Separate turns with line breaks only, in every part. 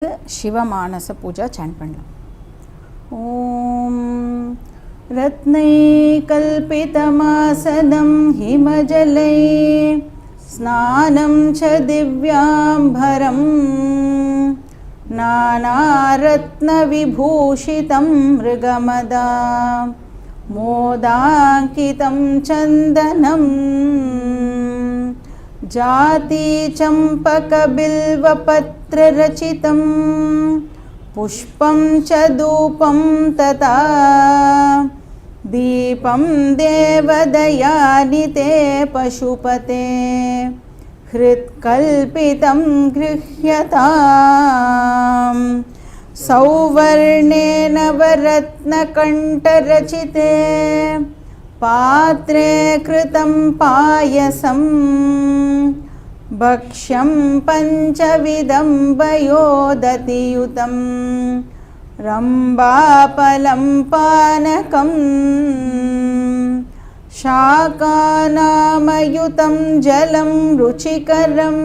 शिवमानस पूजा chant पण्णलाम। ओम रत्नैकल्पितमासनं हिमजलै स्नानं च दिव्याम्बरं नानारत्नविभूषितं मृगमदा मोदाङ्कितं चन्दनम् जाति चम्पकबिल्वपत्ररचितं पुष्पं च धूपं तथा दीपं देवदयानिते पशुपते हृत्कल्पितं गृह्यताम् सौवर्णेन वरत्नकण्ठरचिते पात्रे कृतं पायसं भक्ष्यं पञ्चविधं वयोदतियुतं रम्भाफलं पानकं शाकानामयुतं जलं रुचिकरं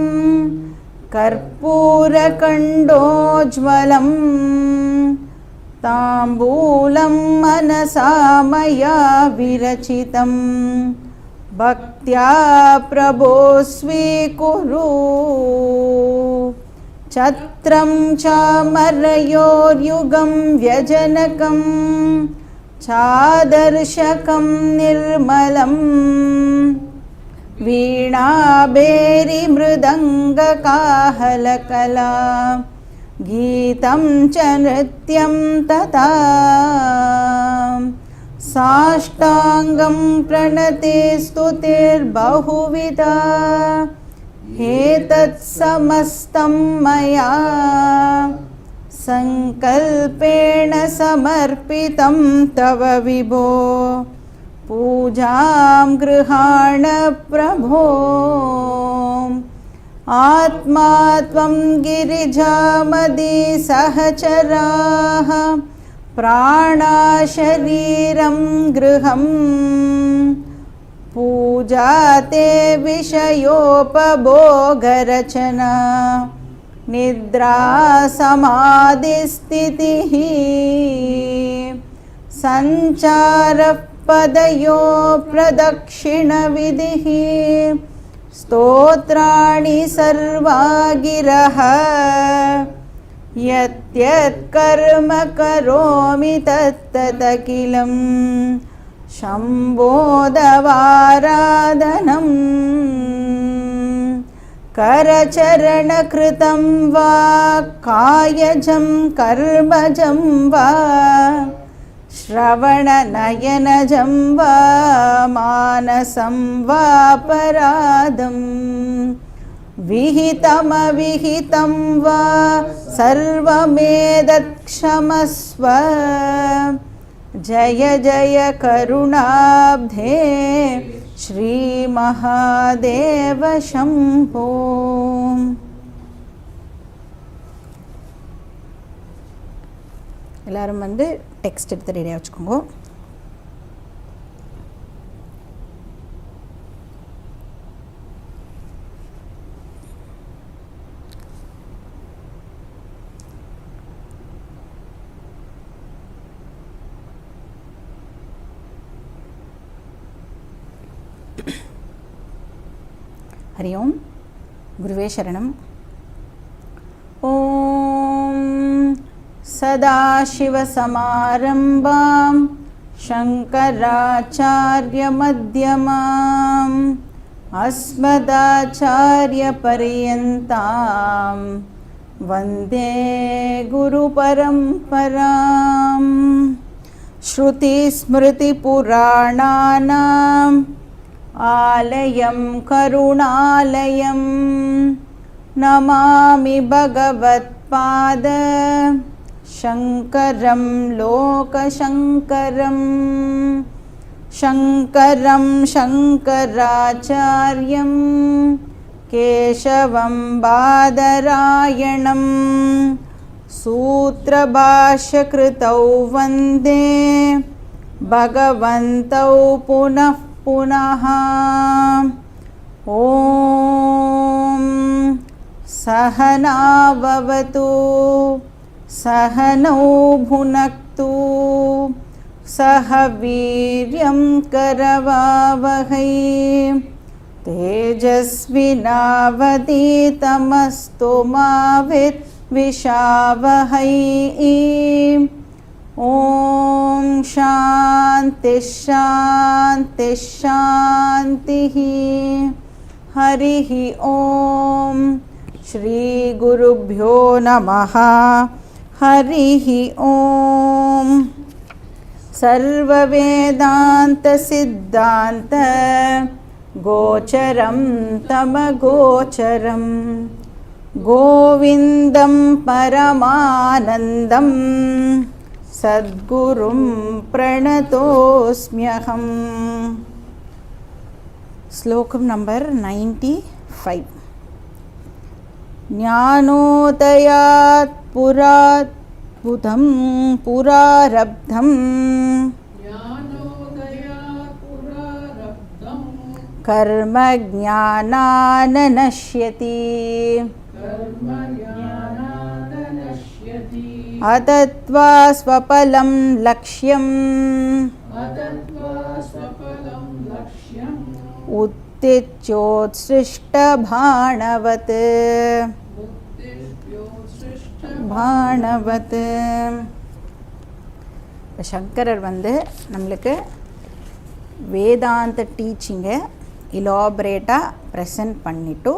कर्पूरकण्डोज्ज्वलं ताम्बूलं मनसा मया विरचितं भक्त्या प्रभो स्वीकुरु छत्रं चामरयोर्युगं व्यजनकं चादर्शकं निर्मलं वीणाभेरीमृदङ्गकाहलकला गीतं च नृत्यं तथा साष्टांगं प्रणते स्तुतिर्बहुविधा हेतत्समस्तं मया संकल्पेन समर्पितं तव विभो पूजां गृहाण प्रभो आत्मा त्वं गिरिजामदी सहचराः प्राणा शरीरं गृहं पूजा ते विषयोपभोगरचना निद्रा समाधिस्थितिः सञ्चारः पदयो प्रदक्षिणविधिः स्तोत्राणि सर्वा गिरः यत् कर्म करोमि तत्तदखिलं शम्भोदवाराधनं करचरणकृतं वा कायजं कर्मजं वा श्रवणनयनजं वा मानसं वापराधं विहितमविहितं वा सर्वमेतत्क्षमस्व जय जय करुणाब्धे श्रीमहादेव शम्भो। எல்லாரும் வந்து டெக்ஸ்ட் எடுத்து ரெடியாக வச்சுக்கோங்க. हरि ओम गुरुवे शरणं। ओम सदाशिवसमारम्भां शङ्कराचार्यमध्यमाम् अस्मदाचार्यपर्यन्तां वन्दे गुरुपरम्पराम्। श्रुतिस्मृतिपुराणानाम् आलयं करुणालयं नमामि भगवत्पाद शङ्करं लोकशङ्करं शङ्करं शङ्कराचार्यं केशवं बादरायणं सूत्रभाष्यकृतौ वन्दे भगवन्तौ पुनः पुनः। ॐ सहना भवतु सहनौ भुनक्तु सह वीर्यं करवावहै तेजस्विनावधीतमस्तु मा विद्विषावहै ॐ शान्ति शान्ति शान्तिः हरिः ॐ श्री गुरुभ्यो नमः हरिः ॐ सर्ववेदान्त सिद्धान्त गोचरं तमगोचरं गोविन्दं परमानन्दं सद्गुरुं प्रणतोऽस्म्यहम् श्लोकं नंबर 95 ज्ञानोदयात् पुराद्भुतं पुरारब्धं कर्म ज्ञानाननश्यति अतत्वा स्वपलं लक्ष्यम् उत्तिच्योत्सृष्टभाणवत् भाणवत् சங்கரர் நம்மளுக்கு வேதாந்த டீச்சிங்கை இலாபரேட்டாக ப்ரெசன்ட் பண்ணிவிட்டு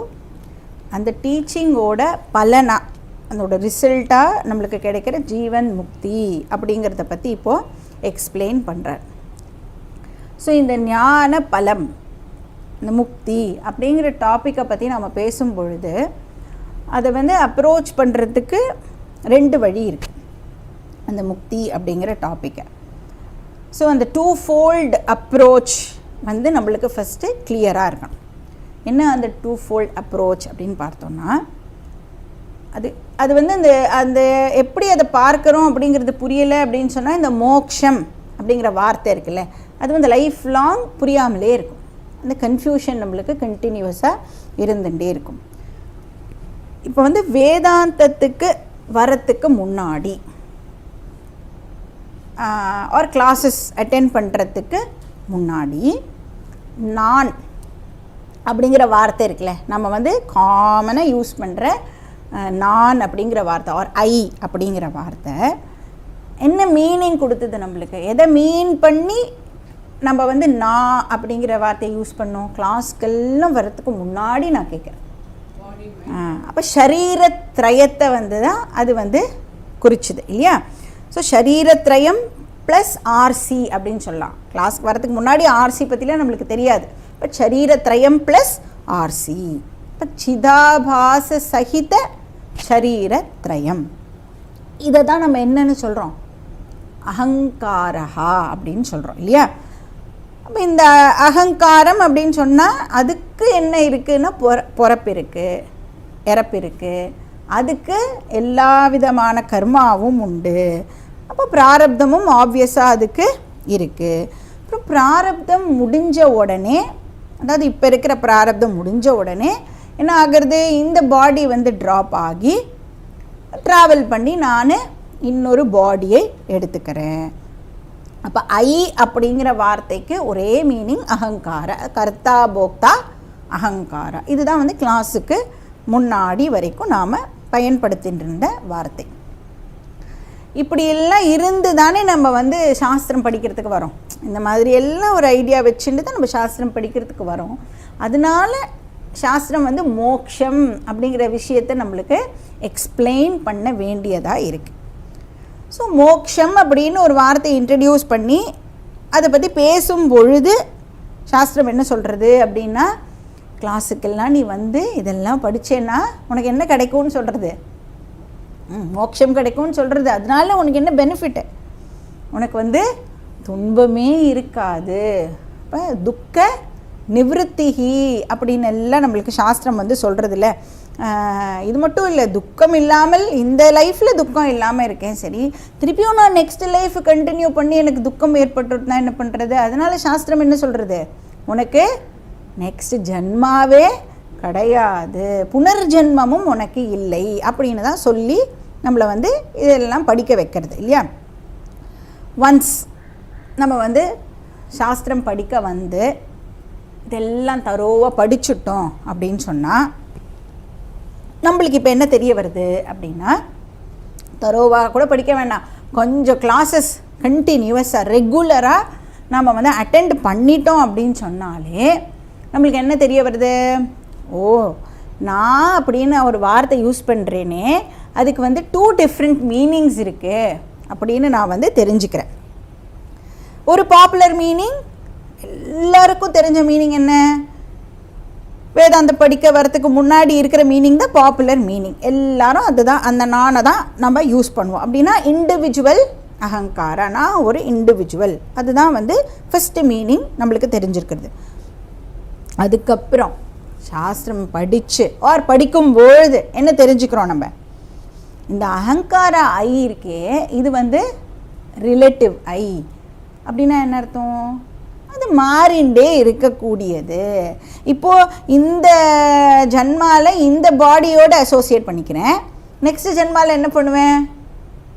அந்த டீச்சிங்கோட பலனாக அதோட ரிசல்ட்டாக நம்மளுக்கு கிடைக்கிற ஜீவன் முக்தி அப்படிங்கிறத பற்றி இப்போது எக்ஸ்பிளைன் பண்ணுறார். ஸோ இந்த ஞான பலம், இந்த முக்தி அப்படிங்கிற டாப்பிக்கை பற்றி நம்ம பேசும் பொழுது அதை அப்ரோச் பண்ணுறதுக்கு 2 வழி இருக்குது அந்த முக்தி அப்படிங்கிற டாப்பிக்கை. ஸோ அந்த 2-fold அப்ரோச் நம்மளுக்கு ஃபஸ்ட்டு கிளியராக இருக்கணும். என்ன அந்த 2-fold அப்ரோச் அப்படின்னு பார்த்தோன்னா, அது அந்த அந்த எப்படி அதை பார்க்குறோம் அப்படிங்கிறது புரியலை அப்படின்னு சொன்னால், இந்த மோக்ஷம் அப்படிங்கிற வார்த்தை இருக்குல்ல, அது லைஃப் லாங் புரியாமலே இருக்கும். அந்த கன்ஃபியூஷன் நம்மளுக்கு கண்டினியூஸாக இருந்துகிட்டே இருக்கும். இப்போ வேதாந்தத்துக்கு வரத்துக்கு முன்னாடி ஆர் கிளாஸஸ் அட்டெண்ட் பண்ணுறதுக்கு முன்னாடி நான் அப்படிங்கிற வார்த்தை இருக்குல்ல, நம்ம காமனாக யூஸ் பண்ணுற நான் அப்படிங்கிற வார்த்தை ஆர் ஐ அப்படிங்கிற வார்த்தை என்ன மீனிங் கொடுத்தது நம்மளுக்கு? எதை மீன் பண்ணி நம்ம நான் அப்படிங்கிற வார்த்தையை யூஸ் பண்ணோம்? கிளாஸ்க்கெல்லாம் வர்றதுக்கு முன்னாடி நான் கேட்குறேன். அப்போ ஷரீரத்ரயத்தை தான் அது குறிச்சுது இல்லையா? ஸோ ஷரீரத்ரயம் ப்ளஸ் ஆர்சி அப்படின்னு சொல்லலாம். கிளாஸ்க்கு வரதுக்கு முன்னாடி ஆர்சி பற்றிலாம் நம்மளுக்கு தெரியாது. பட் ஷரீரத்ரயம் ப்ளஸ் ஆர்சி, இப்போ சிதாபாச சகித ஷரீரத்ரயம். இதை தான் நம்ம என்னன்னு சொல்கிறோம்? அகங்காரஹா அப்படின்னு சொல்கிறோம் இல்லையா? அப்போ இந்த அகங்காரம் அப்படின்னு சொன்னால் அதுக்கு என்ன இருக்குன்னா, பிறப்பு இருக்குது, இறப்பு இருக்குது, அதுக்கு எல்லா விதமான கர்மாவும் உண்டு. அப்போ பிராரப்தமும் ஆப்வியஸாக அதுக்கு இருக்குது. அப்புறம் பிராரப்தம் முடிஞ்ச உடனே, அதாவது இப்போ இருக்கிற பிராரப்தம் முடிஞ்ச உடனே என்ன ஆகிறது? இந்த பாடி ட்ராப் ஆகி ட்ராவல் பண்ணி நான் இன்னொரு பாடியை எடுத்துக்கிறேன். அப்போ ஐ அப்படிங்கிற வார்த்தைக்கு ஒரே மீனிங் அகங்கார, கர்த்தா போக்தா அகங்காரா. இதுதான் கிளாஸுக்கு முன்னாடி வரைக்கும் நாம் பயன்படுத்திட்டு இருந்த வார்த்தை. இப்படியெல்லாம் இருந்து தானே நம்ம சாஸ்திரம் படிக்கிறதுக்கு வரோம். இந்த மாதிரி எல்லாம் ஒரு ஐடியா வச்சுட்டு தான் நம்ம சாஸ்திரம் படிக்கிறதுக்கு வரோம். அதனால சாஸ்திரம் மோக்ஷம் அப்படிங்கிற விஷயத்தை நம்மளுக்கு எக்ஸ்பிளைன் பண்ண வேண்டியதாக இருக்குது. ஸோ மோக்ஷம் அப்படின்னு ஒரு வார்த்தையை இன்ட்ரடியூஸ் பண்ணி அதை பற்றி பேசும் பொழுது சாஸ்திரம் என்ன சொல்கிறது அப்படின்னா, கிளாஸுக்கெல்லாம் நீ இதெல்லாம் படித்தேன்னா உனக்கு என்ன கிடைக்கும்னு சொல்கிறது? மோட்சம் கிடைக்கும்னு சொல்கிறது. அதனால உனக்கு என்ன பெனிஃபிட்டு? உனக்கு துன்பமே இருக்காது. இப்போ துக்க நிவృத்திஹி அப்படின்னு எல்லாம் நம்மளுக்கு சாஸ்திரம் சொல்கிறதில்ல. இது மட்டும் இல்லை, துக்கம் இல்லாமல் இந்த லைஃப்பில் துக்கம் இல்லாமல் இருக்கேன், சரி திருப்பியும் நான் நெக்ஸ்ட் லைஃப் கண்டினியூ பண்ணி எனக்கு துக்கம் ஏற்பட்டுனா என்ன பண்ணுறது? அதனால் சாஸ்திரம் என்ன சொல்கிறது? உனக்கு நெக்ஸ்ட் ஜன்மாவே கிடையாது, புனர்ஜென்மமும் உனக்கு இல்லை அப்படின்னு தான் சொல்லி நம்மளை வந்து இதெல்லாம் படிக்க வைக்கிறது இல்லையா. ஒன்ஸ் நம்ம வந்து சாஸ்திரம் படிக்க வந்து இதெல்லாம் தரோவாக படிச்சுட்டோம் அப்படின்னு சொன்னால் நம்மளுக்கு இப்போ என்ன தெரிய வருது அப்படின்னா, தரோவாக கூட படிக்க வேண்டாம், கொஞ்சம் கிளாஸஸ் கண்டினியூவஸாக ரெகுலராக நம்ம வந்து அட்டெண்ட் பண்ணிட்டோம் அப்படின்னு சொன்னாலே நம்மளுக்கு என்ன தெரிய வருது, ஓ நான் அப்படின்னு ஒரு வார்த்தை யூஸ் பண்ணுறேனே அதுக்கு வந்து 2 டிஃப்ரெண்ட் மீனிங்ஸ் இருக்குது அப்படின்னு நான் வந்து தெரிஞ்சுக்கிறேன். ஒரு பாப்புலர் மீனிங், எல்லாருக்கும் தெரிஞ்ச மீனிங் என்ன, வேதாந்த படிக்க வரத்துக்கு முன்னாடி இருக்கிற மீனிங் தான் பாப்புலர் மீனிங், எல்லாரும் அதுதான், அந்த நானை தான் நம்ம யூஸ் பண்ணுவோம். அப்படின்னா இண்டிவிஜுவல் அகங்காரா, நான் ஒரு இண்டிவிஜுவல், அதுதான் வந்து ஃபஸ்ட்டு மீனிங் நம்மளுக்கு தெரிஞ்சிருக்கிறது. அதுக்கப்புறம் சாஸ்திரம் படித்து படிக்கும்பொழுது என்ன தெரிஞ்சுக்கிறோம், நம்ம இந்த அகங்கார ஐ இருக்கே இது வந்து ரிலேட்டிவ் ஐ. அப்படின்னா என்ன அர்த்தம், அது மாறிண்டே இருக்கக்கூடியது. இப்போது இந்த ஜன்மாவில் இந்த பாடியோடு அசோசியேட் பண்ணிக்கிறேன், நெக்ஸ்ட் ஜன்மாவில் என்ன பண்ணுவேன்,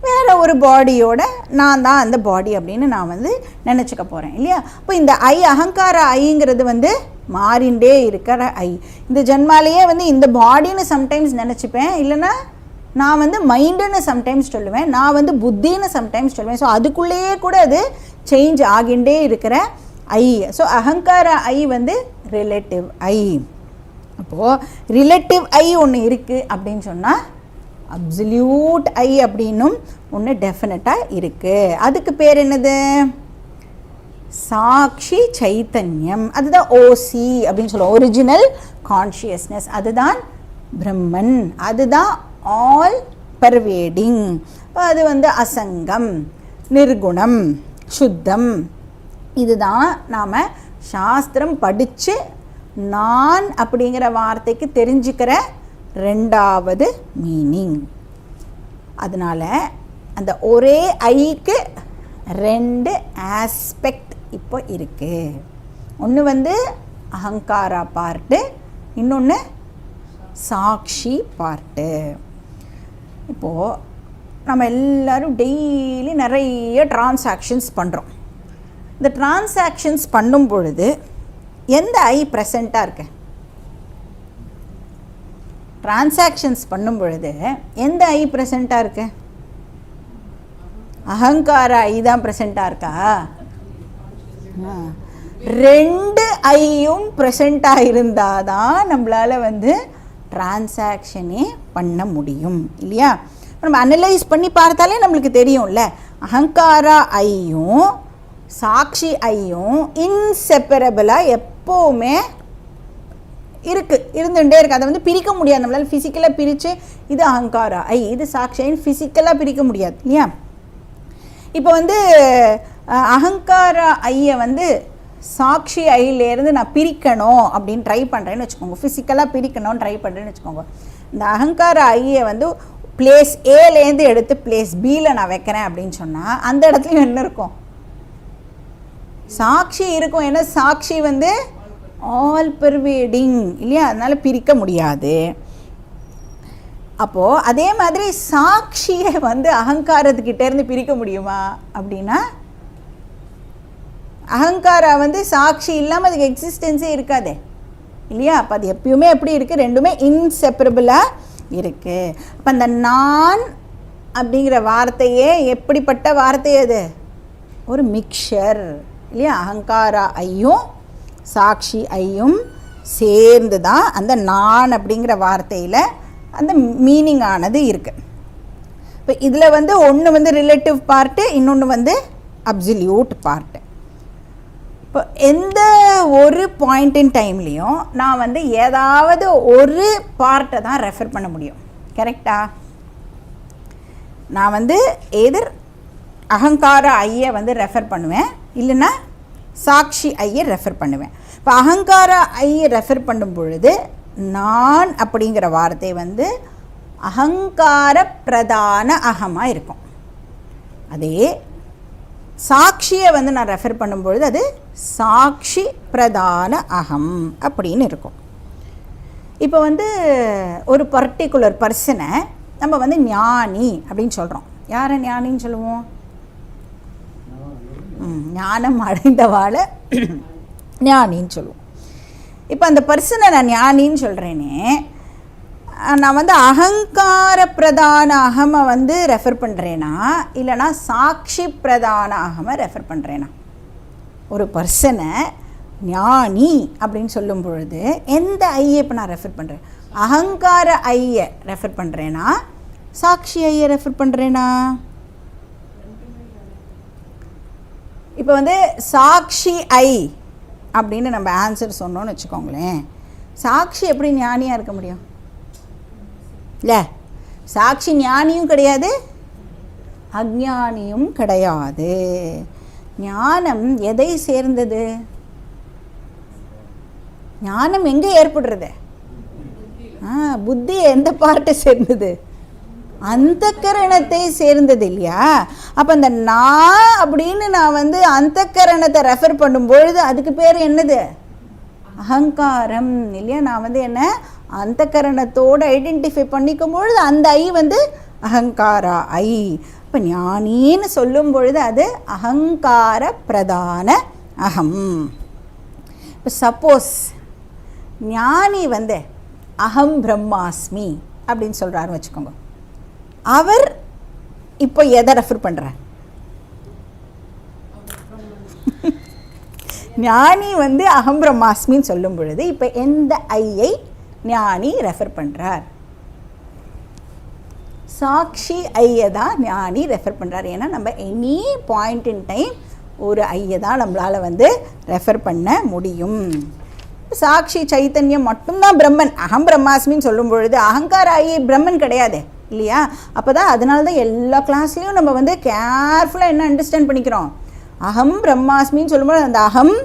வேறு ஒரு பாடியோட நான் தான் அந்த பாடி அப்படின்னு நான் வந்து நினச்சிக்க போகிறேன் இல்லையா. இப்போ இந்த ஐ அகங்கார ஐங்கிறது வந்து மாறிண்டே இருக்கிற ஐ. இந்த ஜன்மாலேயே வந்து இந்த பாடின்னு சம்டைம்ஸ் நினச்சிப்பேன், இல்லைன்னா நான் வந்து மைண்டுன்னு சம்டைம்ஸ் சொல்லுவேன், நான் வந்து புத்தின்னு சம்டைம்ஸ் சொல்லுவேன். ஸோ அதுக்குள்ளேயே கூட அது சேஞ்ச் ஆகிண்டே இருக்கிற ஐ. ஸோ அகங்கார ஐ வந்து ரிலேட்டிவ் ஐ. அப்போது ரிலேட்டிவ் ஐ ஒன்று இருக்குது அப்படின்னு சொன்னால் அப்சல்யூட் ஐ அப்படின்னும் ஒன்று டெஃபினட்டாக இருக்குது. அதுக்கு பேர் என்னது, சாட்சி சைத்தன்யம். அதுதான் ஓசி அப்படின்னு சொல்லுவோம், ஒரிஜினல் கான்ஷியஸ்னஸ். அதுதான் பிரம்மன், அதுதான் ஆல் பர்வேடிங். அது வந்து அசங்கம், நிர்குணம், சுத்தம். இதுதான் நாம் சாஸ்திரம் படித்து நான் அப்படிங்கிற வார்த்தைக்கு தெரிஞ்சுக்கிற ரெண்டாவது மீனிங். அதனால் அந்த ஒரே ஐக்கு 2 ஆஸ்பெக்ட் இப்போ இருக்குது. ஒன்று வந்து அகங்காரா பார்ட்டு, இன்னொன்று சாட்சி பார்ட்டு. இப்போது நம்ம எல்லோரும் டெய்லி நிறைய டிரான்சாக்ஷன்ஸ் பண்ணுறோம். இந்த டிரான்சாக்ஷன்ஸ் பண்ணும் பொழுது எந்த ஐ ப்ரெசண்ட்டாக இருக்கு, டிரான்சாக்ஷன்ஸ் பண்ணும் பொழுது எந்த ஐ ப்ரெசண்ட்டாக இருக்கு, அகங்கார ஐ தான் ப்ரெசண்ட்டாக இருக்கா. 2 ஐயும் ப்ரெசண்ட்டாக இருந்தால் தான் நம்மளால் வந்து டிரான்சாக்ஷனே பண்ண முடியும் இல்லையா. நம்ம அனலைஸ் பண்ணி பார்த்தாலே நம்மளுக்கு தெரியும்ல, அகங்காரா ஐயும் சாட்சி ஐயும் இன்செப்பரபிளாக எப்போவுமே இருந்துகிட்டே இருக்குது. அதை வந்து பிரிக்க முடியாது நம்மளால். ஃபிசிக்கலாக பிரித்து இது அகங்காரா ஐ இது சாட்சி ஐன்னு ஃபிசிக்கலாக பிரிக்க முடியாது இல்லையா. இப்போ வந்து அகங்காரா ஐயை வந்து சாட்சி ஐயிலேருந்து நான் பிரிக்கணும் அப்படின்னு ட்ரை பண்ணுறேன்னு வச்சுக்கோங்க, ஃபிசிக்கலாக பிரிக்கணும்னு ட்ரை பண்ணுறேன்னு வச்சுக்கோங்க. இந்த அகங்கார ஐயை வந்து பிளேஸ் ஏலேருந்து எடுத்து பிளேஸ் பியில் நான் வைக்கிறேன் அப்படின்னு சொன்னால் அந்த இடத்துலையும் என்ன இருக்கும், சாட்சி இருக்கும். ஏன்னா சாட்சி வந்து ஆல் பர்வேடிங் இல்லையா, அதனால் பிரிக்க முடியாது. அப்போது அதே மாதிரி சாட்சியை வந்து அகங்காரத்துக்கிட்டேருந்து பிரிக்க முடியுமா அப்படின்னா, அகங்காரா வந்து சாட்சி இல்லாமல் அதுக்கு எக்ஸிஸ்டன்ஸே இருக்காதே இல்லையா. அப்போ அது எப்பயுமே எப்படி இருக்குது, ரெண்டுமே இன்செப்பரபிளாக இருக்குது. அப்போ அந்த நான் அப்படிங்கிற வார்த்தையே எப்படிப்பட்ட வார்த்தை, அது ஒரு மிக்சர் இல்லையா. அகங்காரா ஐயும் சாட்சி ஐயும் சேர்ந்து தான் அந்த நான் அப்படிங்கிற வார்த்தையில் அந்த மீனிங் ஆனது இருக்குது. இப்போ இதில் வந்து ஒன்று வந்து ரிலேட்டிவ் பார்ட்டு, இன்னொன்று வந்து அப்சல்யூட் பார்ட்டு. இப்போ எந்த ஒரு பாயிண்ட் இன் டைம்லேயும் நான் வந்து ஏதாவது ஒரு பார்ட்டை தான் ரெஃபர் பண்ண முடியும், கரெக்டாக. நான் வந்து எதிர் அகங்கார ஐயை வந்து ரெஃபர் பண்ணுவேன், இல்லைன்னா சாட்சி ஐயை ரெஃபர் பண்ணுவேன். இப்போ அகங்கார ஐயை ரெஃபர் பண்ணும் பொழுது நான் அப்படிங்கிற வார்த்தை வந்து அகங்கார பிரதான அகமாக இருக்கும். அதே சாட்சியை வந்து நான் ரெஃபர் பண்ணும்பொழுது அது சாட்சி பிரதான அகம் அப்படின்னு இருக்கும். இப்போ வந்து ஒரு பர்டிகுலர் பர்சனை நம்ம வந்து ஞானி அப்படின்னு சொல்கிறோம். யாரை ஞானின்னு சொல்லுவோம்? ஞானம் அடைந்தவாளை ஞானின்னு சொல்லுவோம். இப்போ அந்த பர்சனை நான் ஞானின்னு சொல்கிறேனே, நான் வந்து அகங்கார பிரதான அகமை வந்து ரெஃபர் பண்ணுறேனா இல்லைனா சாட்சி பிரதான அகமை ரெஃபர் பண்ணுறேனா? ஒரு பர்சனை ஞானி அப்படின்னு சொல்லும் பொழுது எந்த ஐயை இப்போ நான் ரெஃபர் பண்ணுறேன்? அகங்கார ஐயை ரெஃபர் பண்ணுறேனா சாட்சி ஐயை ரெஃபர் பண்ணுறேனா? இப்போ வந்து சாட்சி ஐ அப்படின்னு நம்ம ஆன்சர் சொன்னோன்னு வச்சுக்கோங்களேன், சாட்சி எப்படி ஞானியாக இருக்க முடியும்? இல்லை, சாட்சி ஞானியும் கிடையாது, அஞ்ஞானியும் கிடையாது. ஞானம் எதை சேர்ந்தது? ஞானம் எங்கே ஏற்படுறது? புத்தி எந்த பார்ட்டை சேர்ந்தது? அந்தக்கரணத்தை சேர்ந்தது இல்லையா? அப்போ அந்த நான் அப்படின்னு நான் வந்து அந்தக்கரணத்தை ரெஃபர் பண்ணும்பொழுது அதுக்கு பேர் என்னது? அகங்காரம் இல்லையா? நான் வந்து என்ன அந்தக்கரணத்தோடு ஐடென்டிஃபை பண்ணிக்கும் பொழுது அந்த ஐ வந்து அகங்காரா ஐ. இப்போ ஞானின்னு சொல்லும் பொழுது அது அகங்கார பிரதான அகம். இப்போ சப்போஸ் ஞானி வந்து அகம் பிரம்மாஸ்மி அப்படின்னு சொல்கிறாருன்னு வச்சுக்கோங்க, அவர் இப்போ எதை ரெஃபர் பண்ணுறார்? ஞானி வந்து அகம் பிரம்மாஸ்மின்னு சொல்லும் பொழுது இப்போ எந்த ஐயை ஞானி ரெஃபர் பண்ணுறார்? சாட்சி ஐயை தான் ஞானி ரெஃபர் பண்ணுறார். ஏன்னா நம்ம எனி பாயிண்ட் இன் டைம் ஒரு ஐயை தான் நம்மளால் வந்து ரெஃபர் பண்ண முடியும். சாட்சி சைத்தன்யம் மட்டும்தான் பிரம்மன். அகம் பிரம்மாஸ்மின்னு சொல்லும் பொழுது அகங்கார ஐ பிரம்மன் கிடையாது இல்லையா? அப்போ தான் அதனால தான் எல்லா கிளாஸ்லேயும் நம்ம வந்து கேர்ஃபுல்லாக என்ன அண்டர்ஸ்டாண்ட் பண்ணிக்கிறோம், அகம் பிரம்மாஸ்மின்னு சொல்லும்போது அந்த அகம்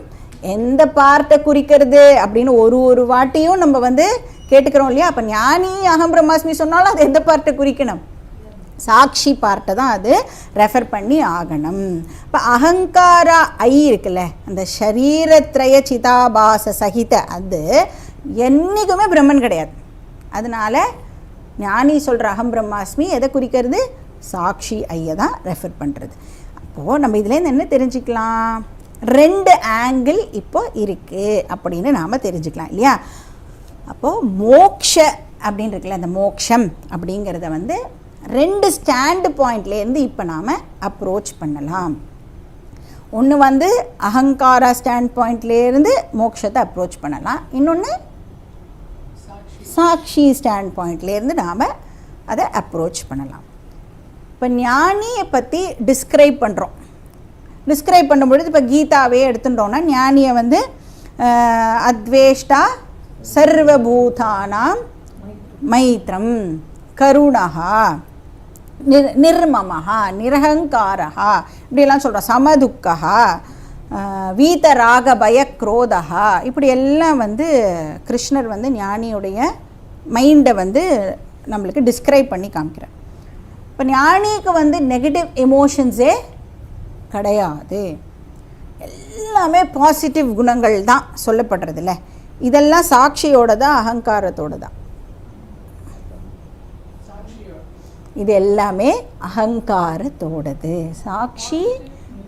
எந்த பார்ட்டை குறிக்கிறது அப்படின்னு ஒரு வாட்டியும் நம்ம வந்து கேட்டுக்கிறோம் இல்லையா? அப்போ ஞானி அகம் பிரம்மாஸ்மி சொன்னாலும் அது எந்த பார்ட்டை குறிக்கணும்? சாட்சி பார்ட்டை தான் அது ரெஃபர் பண்ணி ஆகணும். இப்போ அகங்காரா ஐ இருக்குல்ல, அந்த ஷரீரத்ரய சிதாபாச சகித அது என்றைக்குமே பிரம்மன் கிடையாது. அதனால் ஞானி சொல்கிற அகம் பிரம்மாஸ்மி எதை குறிக்கிறது? சாட்சி ஐயை தான் ரெஃபர் பண்ணுறது. அப்போது நம்ம இதுலேருந்து என்ன தெரிஞ்சுக்கலாம்? 2 ஆங்கிள் இப்போ இருக்குது அப்படின்னு நாம் தெரிஞ்சுக்கலாம் இல்லையா? அப்போது மோக்ஷ அப்படின்னு இருக்குல்ல, அந்த மோக்ஷம் அப்படிங்கிறத வந்து 2 ஸ்டாண்டு பாயிண்ட்லேருந்து இப்போ நாம் அப்ரோச் பண்ணலாம். ஒன்று வந்து அகங்காரா ஸ்டாண்ட் பாயிண்ட்லேருந்து மோக்ஷத்தை அப்ரோச் பண்ணலாம், இன்னொன்று சாட்சி ஸ்டாண்ட் பாயிண்ட்லேருந்து நாம் அதை அப்ரோச் பண்ணலாம். இப்போ ஞானியை பற்றி டிஸ்கிரைப் பண்ணுறோம். டிஸ்கிரைப் பண்ணும்பொழுது இப்போ கீதாவே எடுத்துட்டோன்னா ஞானியை வந்து அத்வேஷ்டா சர்வபூதானாம் மைத்ரம் கருணஹா நிர்மமஹா நிரகங்காரஹா இப்படியெல்லாம் சொல்கிறோம். சமதுக்கஹா வீதராக பயக்ரோதஹா இப்படி எல்லாம் வந்து கிருஷ்ணர் வந்து ஞானியுடைய மைண்டை வந்து நம்மளுக்கு டிஸ்கிரைப் பண்ணி காமிக்கிறார். இப்போ ஞானிக்கு வந்து நெகட்டிவ் எமோஷன்ஸே கிடையாது, எல்லாமே பாசிட்டிவ் குணங்கள் தான் சொல்லப்படுறதில்ல. இதெல்லாம் சாட்சியோட தான் அகங்காரத்தோடு தான். இது எல்லாமே அகங்காரத்தோடது. சாட்சி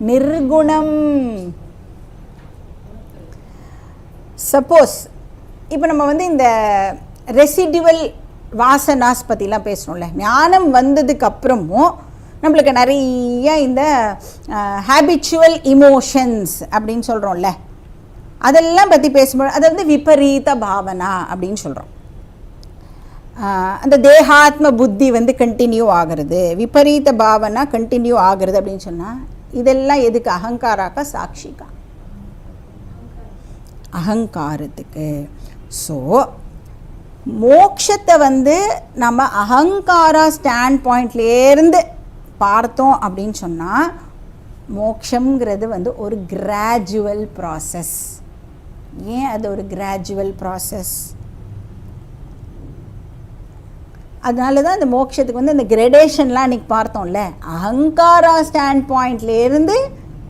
நிர்குணம். சப்போஸ் இப்போ நம்ம வந்து இந்த ரெசிடிவல் வாசனாஸ் பற்றிலாம் பேசணும்ல, ஞானம் வந்ததுக்கு அப்புறமும் நம்மளுக்கு நிறைய இந்த ஹேபிச்சுவல் இமோஷன்ஸ் அப்படின்னு சொல்கிறோம்ல, அதெல்லாம் பற்றி பேசும்போது அதை வந்து விபரீத பாவனா அப்படின்னு சொல்கிறோம். அந்த தேகாத்ம புத்தி வந்து கண்டினியூ ஆகிறது, விபரீத பாவனா கண்டினியூ ஆகிறது அப்படின்னு சொன்னால் இதெல்லாம் எதுக்கு? அகங்காராக்கா சாட்சிக்கா? அகங்காரத்துக்கு. ஸோ மோக்ஷத்தை வந்து நம்ம அகங்காரா ஸ்டாண்ட் பாயிண்ட்லேருந்து பார்த்தோம் அப்படின்னு சொன்னால் மோக்ஷங்கிறது வந்து ஒரு கிராஜுவல் ப்ராசஸ். ஏன் அது ஒரு கிராஜுவல் ப்ராசஸ்? அதனால தான் அந்த மோட்சத்துக்கு வந்து அந்த கிரடேஷன்லாம் அன்றைக்கி பார்த்தோம்ல, அகங்காரா ஸ்டாண்ட் பாயிண்ட்லேருந்து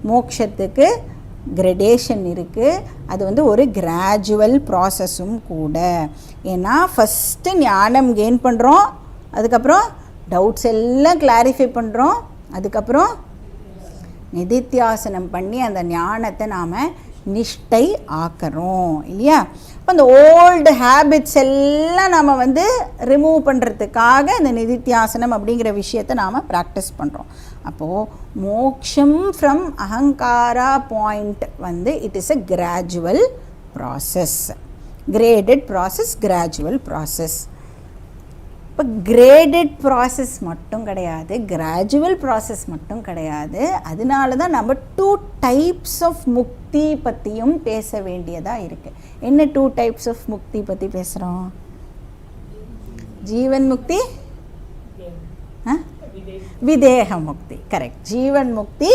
மோட்சத்துக்கு கிரடேஷன் இருக்குது. அது வந்து ஒரு கிராஜுவல் ப்ராசஸும் கூட. ஏன்னா ஃபஸ்ட்டு ஞானம் கெயின் பண்ணுறோம், அதுக்கப்புறம் டவுட்ஸ் எல்லாம் கிளாரிஃபை பண்ணுறோம், அதுக்கப்புறம் நிதித்தியாசனம் பண்ணி அந்த ஞானத்தை நாம் நிஷ்டை ஆக்கிறோம் இல்லையா. இப்போ அந்த ஓல்டு ஹேபிட்ஸ் எல்லாம் நாம் வந்து ரிமூவ் பண்ணுறதுக்காக இந்த நிதித்தியாசனம் அப்படிங்கிற விஷயத்தை நாம் ப்ராக்டிஸ் பண்ணுறோம். அப்போது மோக்ஷம் ஃப்ரம் அகங்காரா பாயிண்ட் வந்து it is a gradual process, graded process, gradual process. இப்போ கிரேடட் ப்ராசஸ் மட்டும் கிடையாது, கிராஜுவல் ப்ராசஸ் மட்டும் கிடையாது. அதனால தான் நம்ம 2 டைப்ஸ் ஆஃப் முக்தி பற்றியும் பேச வேண்டியதாக இருக்குது. என்ன 2 டைப்ஸ் ஆஃப் முக்தி பற்றி பேசுகிறோம்? ஜீவன் முக்தி, விதேக முக்தி. கரெக்ட், ஜீவன் முக்தி,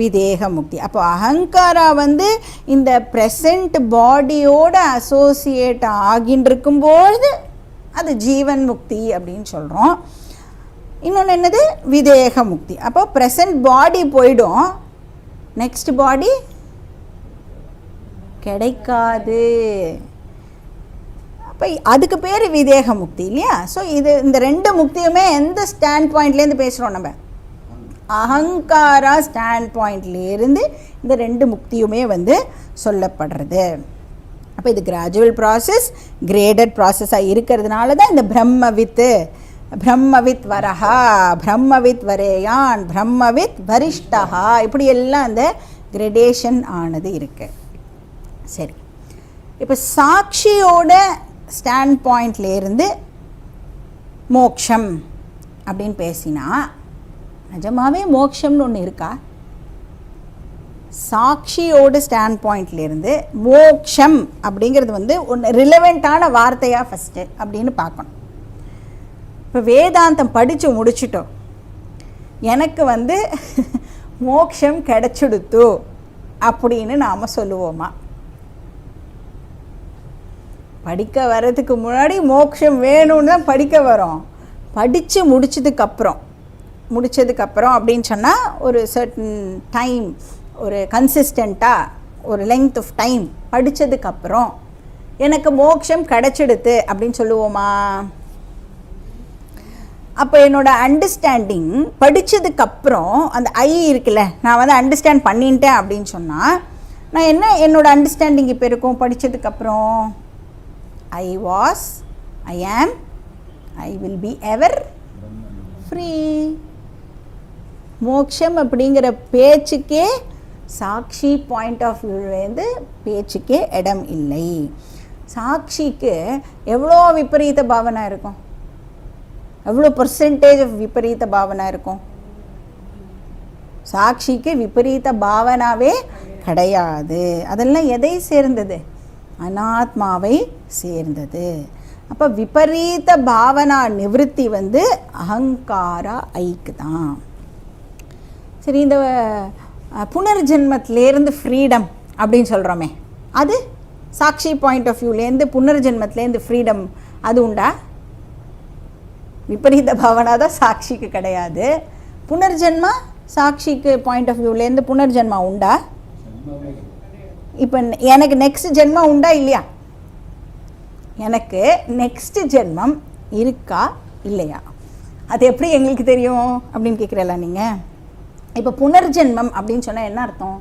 விதேக முக்தி. அப்போ அகங்காரா வந்து இந்த ப்ரெசண்ட் பாடியோட அசோசியேட் ஆகின்னு இருக்கும்போது அது ஜீவன் முக்தி அப்படின்னு சொல்கிறோம். இன்னொன்று என்னது? விதேக முக்தி. அப்போ ப்ரெசண்ட் பாடி போயிடும், நெக்ஸ்ட் பாடி கிடைக்காது. அப்போ அதுக்கு பேர் விதேக முக்தி இல்லையா. ஸோ இந்த 2 முக்தியுமே எந்த ஸ்டாண்ட் பாயிண்ட்லேருந்து பேசுகிறோம்? நம்ம அகங்காரா ஸ்டாண்ட் பாயிண்ட்லேருந்து இந்த 2 முக்தியுமே வந்து சொல்லப்படுறது. அப்போ இது கிராஜுவல் ப்ராசஸ், கிரேடட் ப்ராசஸாக இருக்கிறதுனால தான் இந்த பிரம்மவித் வரஹா, பிரம்மவித் வரேயான், பிரம்மவித் வரிஷ்டஹா, இப்படி எல்லாம் அந்த கிரடேஷன் ஆனது இருக்குது. சரி, இப்போ சாட்சியோட ஸ்டாண்ட் பாயிண்ட்லேருந்து மோக்ஷம் அப்படின்னு பேசினா நிஜமாவே மோக்ஷம்னு ஒன்று இருக்கா? சாட்சியோட ஸ்டாண்ட் பாயிண்ட்லேருந்து மோக்ஷம் அப்படிங்கிறது வந்து ஒன்று ரிலவெண்ட்டான வார்த்தையாக ஃபஸ்ட்டு அப்படின்னு பார்க்கணும். இப்போ வேதாந்தம் படித்து முடிச்சிட்டோம், எனக்கு வந்து மோக்ஷம் கிடைச்சிடுத்து அப்படின்னு நாம் சொல்லுவோமா? படிக்க வர்றதுக்கு முன்னாடி மோக்ஷம் வேணும்னு தான் படிக்க வரோம். படித்து முடித்ததுக்கப்புறம் அப்படின்னு சொன்னால் ஒரு சர்டன் டைம், ஒரு கன்சிஸ்டண்ட்டாக ஒரு லெங்த் ஆஃப் டைம் படித்ததுக்கப்புறம் எனக்கு மோக்ஷம் கிடச்சிடுது அப்படின்னு சொல்லுவோமா? அப்போ என்னோடய அண்டர்ஸ்டாண்டிங் படித்ததுக்கப்புறம் அந்த இருக்குல்ல, நான் வந்து அண்டர்ஸ்டாண்ட் பண்ணிட்டேன் அப்படின்னு சொன்னால் நான் என்னோடய அண்டர்ஸ்டாண்டிங் இப்போ இருக்கும் படித்ததுக்கப்புறம்? I was, I am, I will be ever free. மோக்ஷம் அப்படிங்கிற பேச்சுக்கே சாட்சி பாயிண்ட் ஆஃப் வியூலேருந்து பேச்சுக்கே இடம் இல்லை. சாட்சிக்கு எவ்வளோ விபரீத பாவனை இருக்கும்? எவ்வளோ பர்சன்டேஜ் ஆஃப் விபரீத பாவனை இருக்கும்? சாட்சிக்கு விபரீத பாவனாவே கிடையாது. அதெல்லாம் எதை சேர்ந்தது? அனாத்மாவை சேர்ந்தது. அப்போ விபரீத பாவனா நிவர்த்தி வந்து அகங்காரா ஐக்கு தான். சரி, இந்த புனர்ஜென்மத்திலேருந்து ஃப்ரீடம் அப்படின்னு சொல்கிறோமே, அது சாட்சி பாயிண்ட் ஆஃப் வியூலேருந்து புனர்ஜென்மத்திலேருந்து ஃப்ரீடம் அது உண்டா? விபரீத பாவனா தான் சாட்சிக்கு கிடையாது. புனர்ஜென்மா சாட்சிக்கு பாயிண்ட் ஆஃப் வியூலேருந்து புனர்ஜென்மா உண்டா? இப்போ எனக்கு நெக்ஸ்ட் ஜென்மம் உண்டா இல்லையா? எனக்கு நெக்ஸ்ட் ஜென்மம் இருக்கா இல்லையா? அது எப்படி எங்களுக்கு தெரியும் அப்படின்னு கேட்குறல நீங்கள். இப்போ புனர்ஜென்மம் அப்படின்னு சொன்னால் என்ன அர்த்தம்?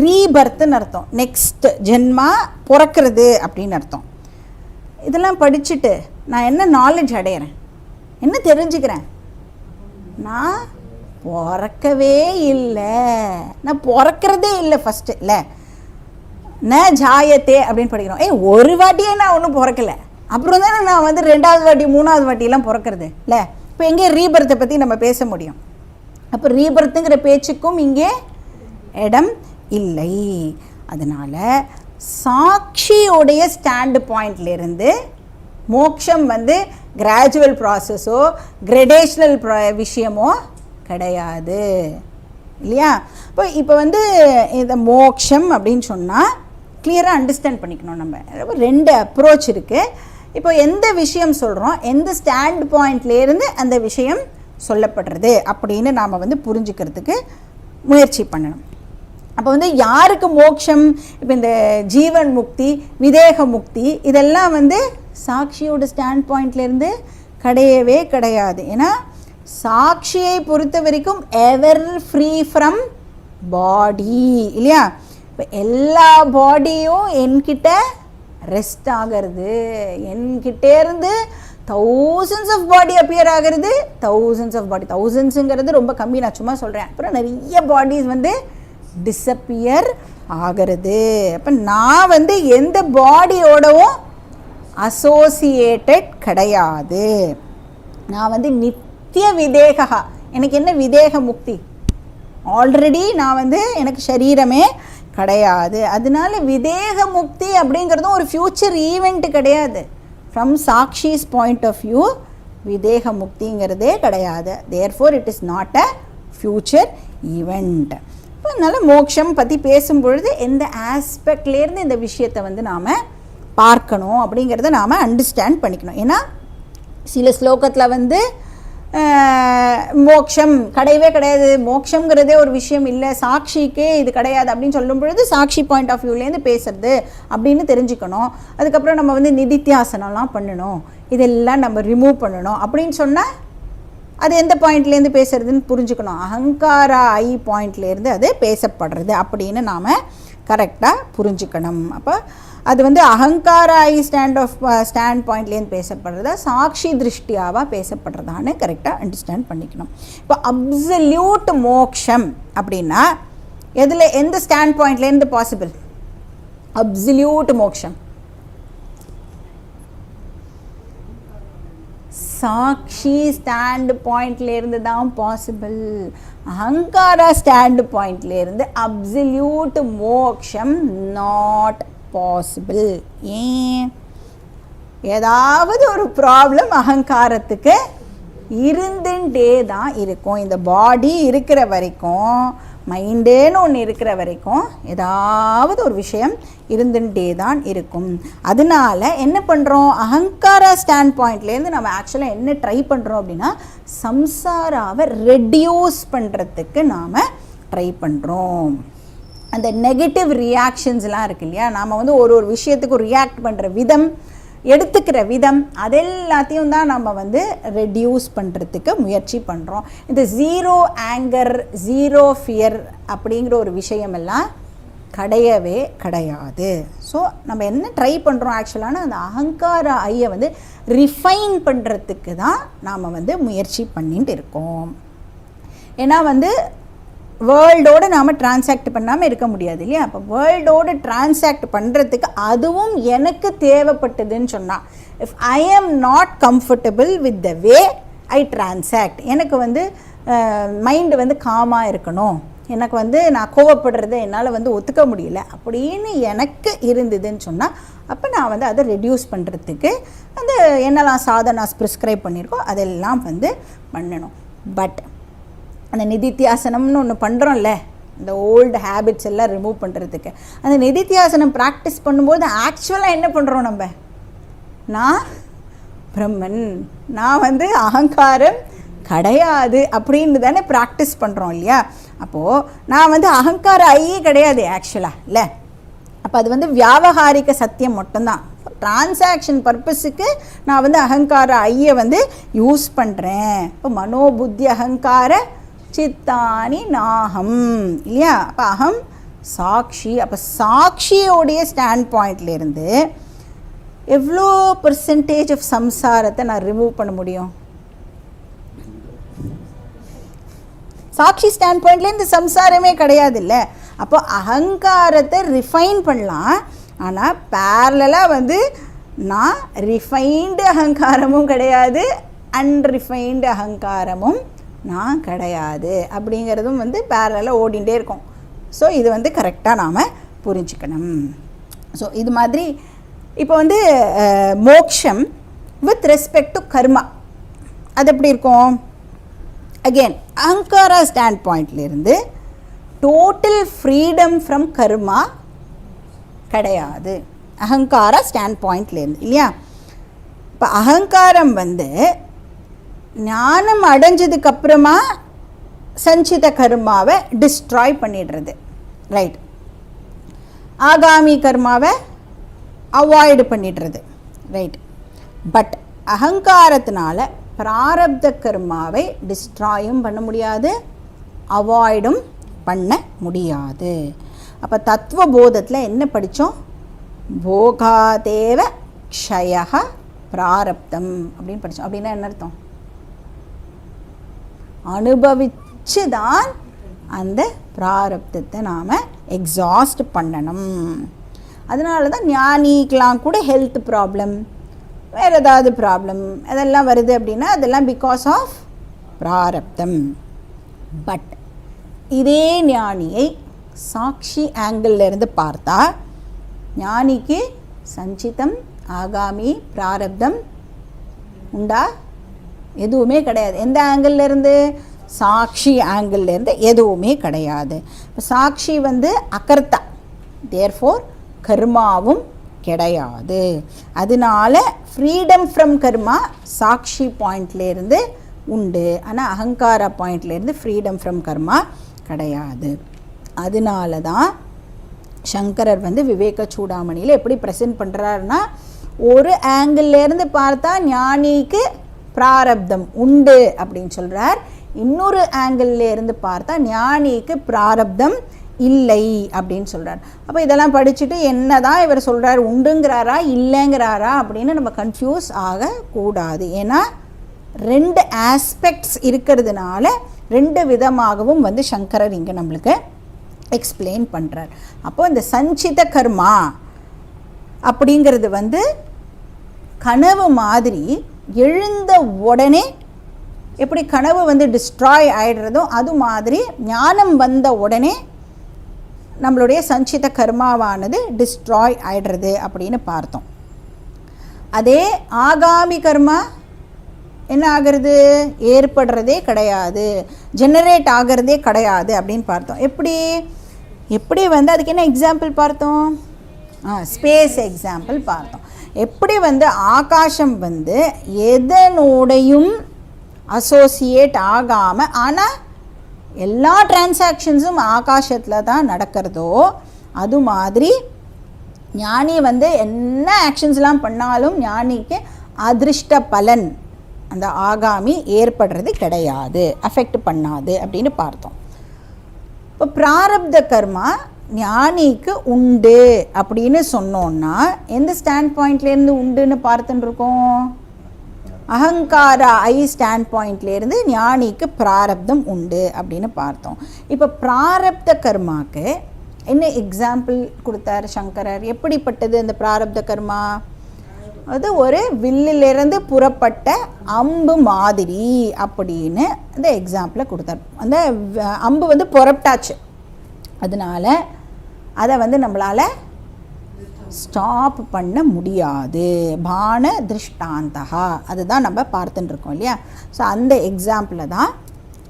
ரீபர்த்துன்னு அர்த்தம். நெக்ஸ்ட் ஜென்மா பிறக்கிறது அப்படின்னு அர்த்தம். இதெல்லாம் படிச்சுட்டு நான் என்ன நாலேஜ் அடையிறேன், என்ன தெரிஞ்சுக்கிறேன்? நான் பிறக்கவே இல்லை, நான் பிறக்கிறதே இல்லை ஃபஸ்ட்டு இல்லை. ந ஜாயத்தே அப்படின்னு படிக்கிறோம். ஒரு வாட்டியே நான் ஒன்றும் பிறக்கலை, அப்புறம் தானே நான் வந்து 2வது வாட்டி 3வது வாட்டியெல்லாம் பிறக்கிறது இல்லை. இப்போ எங்கே ரீபர்த்தை பற்றி நம்ம பேச முடியும்? அப்போ ரீபர்த்துங்கிற பேச்சுக்கும் இங்கே இடம் இல்லை. அதனால் சாட்சியோடைய ஸ்டாண்டு பாயிண்ட்லேருந்து மோக்ஷம் வந்து கிராஜுவல் ப்ராசஸோ கிரடேஷ்னல் விஷயமோ கிடையாது இல்லையா. இப்போ வந்து இந்த மோக்ஷம் அப்படின்னு சொன்னால் கிளியராக அண்டர்ஸ்டாண்ட் பண்ணிக்கணும். நம்ம 2 அப்ரோச் இருக்குது. இப்போ எந்த விஷயம் சொல்கிறோம், எந்த ஸ்டாண்ட் பாயிண்ட்லேருந்து அந்த விஷயம் சொல்லப்படுறது அப்படின்னு நாம் வந்து புரிஞ்சுக்கிறதுக்கு முயற்சி பண்ணணும். அப்போ வந்து யாருக்கு மோட்சம்? இப்போ இந்த ஜீவன் முக்தி, விதேக முக்தி இதெல்லாம் வந்து சாட்சியோட ஸ்டாண்ட் பாயிண்ட்லேருந்து கிடையவே கிடையாது. ஏன்னா சாட்சியை பொறுத்த வரைக்கும் எவர் ஃப்ரீ ஃப்ரம் பாடி இல்லையா? இப்போ எல்லா பாடியும் என்கிட்ட ரெஸ்ட் ஆகிறது, என்கிட்டேருந்து தௌசண்ட்ஸ் ஆஃப் பாடி அப்பியர் ஆகிறது, தௌசண்ட்ஸ் ஆஃப் பாடி, தௌசண்ட்ஸுங்கிறது ரொம்ப கம்மி, நான் சும்மா சொல்கிறேன். அப்புறம் நிறைய பாடிஸ் வந்து டிஸப்பியர் ஆகிறது. அப்போ நான் வந்து எந்த பாடியோடவும் அசோசியேட்டட் கிடையாது. நான் வந்து நித்திய விதேகா. எனக்கு என்ன விதேக முக்தி? ஆல்ரெடி நான் வந்து எனக்கு சரீரமே கிடையாது. அதனால விதேக முக்தி அப்படிங்கிறதும் ஒரு ஃப்யூச்சர் ஈவெண்ட் கிடையாது. From Sakshi's point of view விதேக முக்திங்கிறதே கிடையாது. Therefore it is not a future event. இப்போ அதனால் மோட்சம் பற்றி பேசும்பொழுது எந்த ஆஸ்பெக்ட்லேருந்து இந்த விஷயத்தை வந்து நாம் பார்க்கணும் அப்படிங்கிறத நாம் அண்டர்ஸ்டாண்ட் பண்ணிக்கணும். ஏன்னா சில ஸ்லோகத்தில் வந்து மோட்சம் கிடையவே கிடையாது, மோட்சங்கிறதே ஒரு விஷயம் இல்லை, சாட்சிக்கே இது கிடையாது அப்படின்னு சொல்லும் பொழுது சாட்சி பாயிண்ட் ஆஃப் வியூலேருந்து பேசுறது அப்படின்னு தெரிஞ்சுக்கணும். அதுக்கப்புறம் நம்ம வந்து நிதித்தியாசனம்லாம் பண்ணணும், இதெல்லாம் நம்ம ரிமூவ் பண்ணணும் அப்படின்னு சொன்னால் அது எந்த பாயிண்ட்லேருந்து பேசுறதுன்னு புரிஞ்சுக்கணும். அகங்காரா ஐ பாயிண்ட்லேருந்து அது பேசப்படுறது அப்படின்னு நாம் கரெக்டாக புரிஞ்சுக்கணும். அப்போ அது வந்து அகங்கார ஐ ஸ்டாண்ட் பாயிண்ட்லேருந்து பேசப்படுறதா சாட்சி திருஷ்டியாவாக பேசப்படுறதான்னு கரெக்டாக அண்டர்ஸ்டாண்ட் பண்ணிக்கணும். இப்போ அப்சல்யூட் மோக்ஷம் அப்படின்னா எந்த ஸ்டாண்ட் பாயிண்ட்லேருந்து பாசிபிள்? அப்சல்யூட் மோக்ஷம் சாட்சி ஸ்டாண்ட் பாயிண்ட்லேருந்து தான் பாசிபிள். அகங்காரா ஸ்டாண்ட் பாயிண்ட்லேருந்து அப்சல்யூட் மோக்ஷம் நாட் பாசிபிள். ஏன்? ஏதாவது ஒரு ப்ராப்ளம் அகங்காரத்துக்கு இருந்துட்டே தான் இருக்கும். இந்த பாடி இருக்கிற வரைக்கும், மைண்டேன்னு ஒன்று இருக்கிற வரைக்கும் ஏதாவது ஒரு விஷயம் இருந்துட்டே தான் இருக்கும். அதனால என்ன பண்ணுறோம்? அகங்காரா ஸ்டாண்ட் பாயிண்ட்லேருந்து நம்ம ஆக்சுவலாக என்ன ட்ரை பண்ணுறோம் அப்படின்னா சம்சாராவை ரெடியூஸ் பண்ணுறதுக்கு நாம் ட்ரை பண்ணுறோம். அந்த நெகட்டிவ் ரியாக்ஷன்ஸ்லாம் இருக்கு இல்லையா, நாம் வந்து ஒரு விஷயத்துக்கு ரியாக்ட் பண்ணுற விதம், எடுத்துக்கிற விதம், அதெல்லாத்தையும் தான் நம்ம வந்து ரெடியூஸ் பண்ணுறதுக்கு முயற்சி பண்ணுறோம். இந்த ஜீரோ ஆங்கர், ஜீரோ ஃபியர் அப்படிங்கிற ஒரு விஷயமெல்லாம் கிடையவே கிடையாது. ஸோ நம்ம என்ன ட்ரை பண்ணுறோம் ஆக்சுவலான அந்த அகங்கார ஐயை வந்து ரிஃபைன் பண்ணுறதுக்கு தான் நாம் வந்து முயற்சி பண்ணிட்டு இருக்கோம். ஏன்னா வந்து வேர்ல்டோடு நாம் டிரான்சாக்ட் பண்ணாமல் இருக்க முடியாது இல்லையா? அப்போ வேர்ல்டோடு டிரான்சாக்ட் பண்ணுறதுக்கு அதுவும் எனக்கு தேவைப்பட்டதுன்னு சொன்னால், if I am not comfortable with the way I transact, எனக்கு வந்து மைண்டு வந்து காமாக இருக்கணும், எனக்கு வந்து நான் கோவப்படுறத என்னால் வந்து ஒத்துக்க முடியல அப்படின்னு எனக்கு இருந்ததுன்னு சொன்னால், அப்போ நான் வந்து அதை ரெடியூஸ் பண்ணுறதுக்கு அந்த என்னெல்லாம் சாதனாஸ் ப்ரிஸ்கிரைப் பண்ணியிருக்கோ அதெல்லாம் வந்து பண்ணணும். பட் அந்த நிதித்தியாசனம்னு ஒன்று பண்ணுறோம்ல, இந்த ஓல்டு ஹேபிட்ஸ் எல்லாம் ரிமூவ் பண்ணுறதுக்கு அந்த நிதித்தியாசனம் ப்ராக்டிஸ் பண்ணும்போது ஆக்சுவலாக என்ன பண்ணுறோம்? நம்ம நான் பிரம்மன், நான் வந்து அகங்காரம் கிடையாது அப்படின்னு தானே ப்ராக்டிஸ் பண்ணுறோம் இல்லையா? அப்போது நான் வந்து அகங்கார ஐயே கிடையாது ஆக்சுவலாக இல்லை. அப்போ அது வந்து வியாவகாரிக சத்தியம் மட்டும்தான். டிரான்சாக்ஷன் பர்பஸுக்கு நான் வந்து அகங்கார ஐயை வந்து யூஸ் பண்ணுறேன். இப்போ மனோபுத்தி அகங்கார சித்தானி நாகம் இல்லையா? அப்போ அகம் சாட்சி. அப்போ சாட்சியோடைய ஸ்டாண்ட் பாயிண்ட்லேருந்து எவ்வளோ பர்சன்டேஜ் ஆஃப் சம்சாரத்தை நான் ரிமூவ் பண்ண முடியும்? சாட்சி ஸ்டாண்ட் பாயிண்ட்லேருந்து சம்சாரமே கிடையாது இல்லை. அப்போ அகங்காரத்தை ரிஃபைன் பண்ணலாம். ஆனால் பேரலாக வந்து நான் ரிஃபைன்டு அகங்காரமும் கிடையாது, அன்ரிஃபைன்டு அகங்காரமும் நான் கிடையாது அப்படிங்கிறதும் வந்து பேரலாக ஓடிண்டே இருக்கும். ஸோ இது வந்து கரெக்டாக நாம் புரிஞ்சுக்கணும். ஸோ இது மாதிரி இப்போ வந்து மோக்ஷம் வித் ரெஸ்பெக்ட் டு கர்மா அது எப்படி இருக்கும்? அகெயின் அகங்காரா ஸ்டாண்ட் பாயிண்ட்லேருந்து டோட்டல் ஃப்ரீடம் ஃப்ரம் கர்மா கிடையாது. அகங்காரா ஸ்டாண்ட் பாயிண்ட்லேருந்து இல்லையா? இப்போ அகங்காரம் வந்து ஞானம் அடைஞ்சதுக்கப்புறமா சஞ்சித கர்மாவை டிஸ்ட்ராய் பண்ணிடுறது. ரைட். ஆகாமி கர்மாவை அவாய்டு பண்ணிடுறது, ரைட். பட் அகங்காரத்தினால பிராரப்த கர்மாவை டிஸ்ட்ராயும் பண்ண முடியாது, அவாய்டும் பண்ண முடியாது. அப்போ தத்துவபோதத்தில் என்ன படித்தோம்? போகாதேவ க்ஷய பிராரப்தம் அப்படின்னு படித்தோம். அப்படின்னா என்ன அர்த்தம்? அனுபவிச்சு தான் அந்த பிராரப்தத்தை நாம் எக்ஸாஸ்ட் பண்ணணும். அதனால தான் ஞானிக்கெலாம் கூட ஹெல்த் ப்ராப்ளம், வேறு ஏதாவது ப்ராப்ளம் அதெல்லாம் வருது அப்படின்னா அதெல்லாம் பிகாஸ் ஆஃப் பிராரப்தம். பட் இதே ஞானியை சாட்சி ஆங்கிளிருந்து பார்த்தா ஞானிக்கு சஞ்சிதம், ஆகாமி, பிராரப்தம் உண்டா? எதுவுமே கிடையாது. எந்த ஆங்கிளிருந்து? சாட்சி ஆங்கிளிருந்து எதுவுமே கிடையாது. இப்போ சாட்சி அகர்த்தா, தேர்ஃபோர் கர்மாவும் கிடையாது. அதனால ஃப்ரீடம் ஃப்ரம் கர்மா சாட்சி பாயிண்ட்லேருந்து உண்டு, ஆனால் அகங்கார பாயிண்ட்லேருந்து ஃப்ரீடம் ஃப்ரம் கர்மா கிடையாது. அதனால தான் சங்கரர் விவேக சூடாமணியில் எப்படி ப்ரெசென்ட் பண்ணுறாருன்னா, ஒரு ஆங்கிள்லேருந்து பார்த்தா ஞானிக்கு பிராரப்தம் உண்டு அப்படின்னு சொல்கிறார், இன்னொரு ஆங்கிள்லேருந்து பார்த்தா ஞானிக்கு பிராரப்தம் இல்லை அப்படின்னு சொல்கிறார். அப்போ இதெல்லாம் படிச்சுட்டு என்ன தான் இவர் சொல்கிறார், உண்டுங்கிறாரா இல்லைங்கிறாரா அப்படின்னு நம்ம கன்ஃபியூஸ் ஆகக்கூடாது. ஏன்னா ரெண்டு ஆஸ்பெக்ட்ஸ் இருக்கிறதுனால ரெண்டு விதமாகவும் சங்கரர் இங்கே நம்மளுக்கு எக்ஸ்பிளைன் பண்ணுறார். அப்போ இந்த சஞ்சித கர்மா அப்படிங்கிறது கனவு மாதிரி எழுந்த உடனே எப்படி கனவு டிஸ்ட்ராய் ஆகிடுறதோ அது மாதிரி ஞானம் வந்த உடனே நம்மளுடைய சஞ்சித கர்மாவானது டிஸ்ட்ராய் ஆகிடுறது அப்படின்னு பார்த்தோம். அதே ஆகாமி கர்மா என்ன ஆகிறது? ஏற்படுறதே கிடையாது, ஜெனரேட் ஆகிறதே கிடையாது அப்படின்னு பார்த்தோம். எப்படி அதுக்கு என்ன எக்ஸாம்பிள் பார்த்தோம்? ஸ்பேஸ் எக்ஸாம்பிள் பார்த்தோம். எப்படி ஆகாசம் எதனோடையும் அசோசியேட் ஆகாமல் ஆனால் எல்லா டிரான்சாக்ஷன்ஸும் ஆகாசத்தில் தான் நடக்கிறதோ அது மாதிரி ஞானி என்ன ஆக்ஷன்ஸ்லாம் பண்ணாலும் ஞானிக்கு அதிருஷ்ட பலன் அந்த ஆகாமி ஏற்படுறது கிடையாது, அஃபெக்ட் பண்ணாது அப்படின்னு பார்த்தோம். இப்போ பிராரப்த கர்மா ஞானிக்கு உண்டு அப்படின்னு சொன்னோன்னா எந்த ஸ்டாண்ட் பாயிண்ட்லேருந்து உண்டுன்னு பார்த்துட்டு இருக்கோம்? அகங்கார ஸ்டாண்ட் பாயிண்ட்லேருந்து ஞானிக்கு பிராரப்தம் உண்டு அப்படின்னு பார்த்தோம். இப்போ பிராரப்த கர்மாக்கு என்ன எக்ஸாம்பிள் கொடுத்தார் சங்கரர்? எப்படிப்பட்டது அந்த பிராரப்த கர்மா? அது ஒரு வில்லிலிருந்து புறப்பட்ட அம்பு மாதிரி அப்படின்னு அந்த எக்ஸாம்பிளை கொடுத்தார். அந்த அம்பு புறப்பட்டாச்சு, அதனால அதை நம்மளால் ஸ்டாப் பண்ண முடியாது. பான திருஷ்டாந்தகா அதுதான் நம்ம பார்த்துட்டு இருக்கோம் இல்லையா? ஸோ அந்த எக்ஸாம்பிளை தான்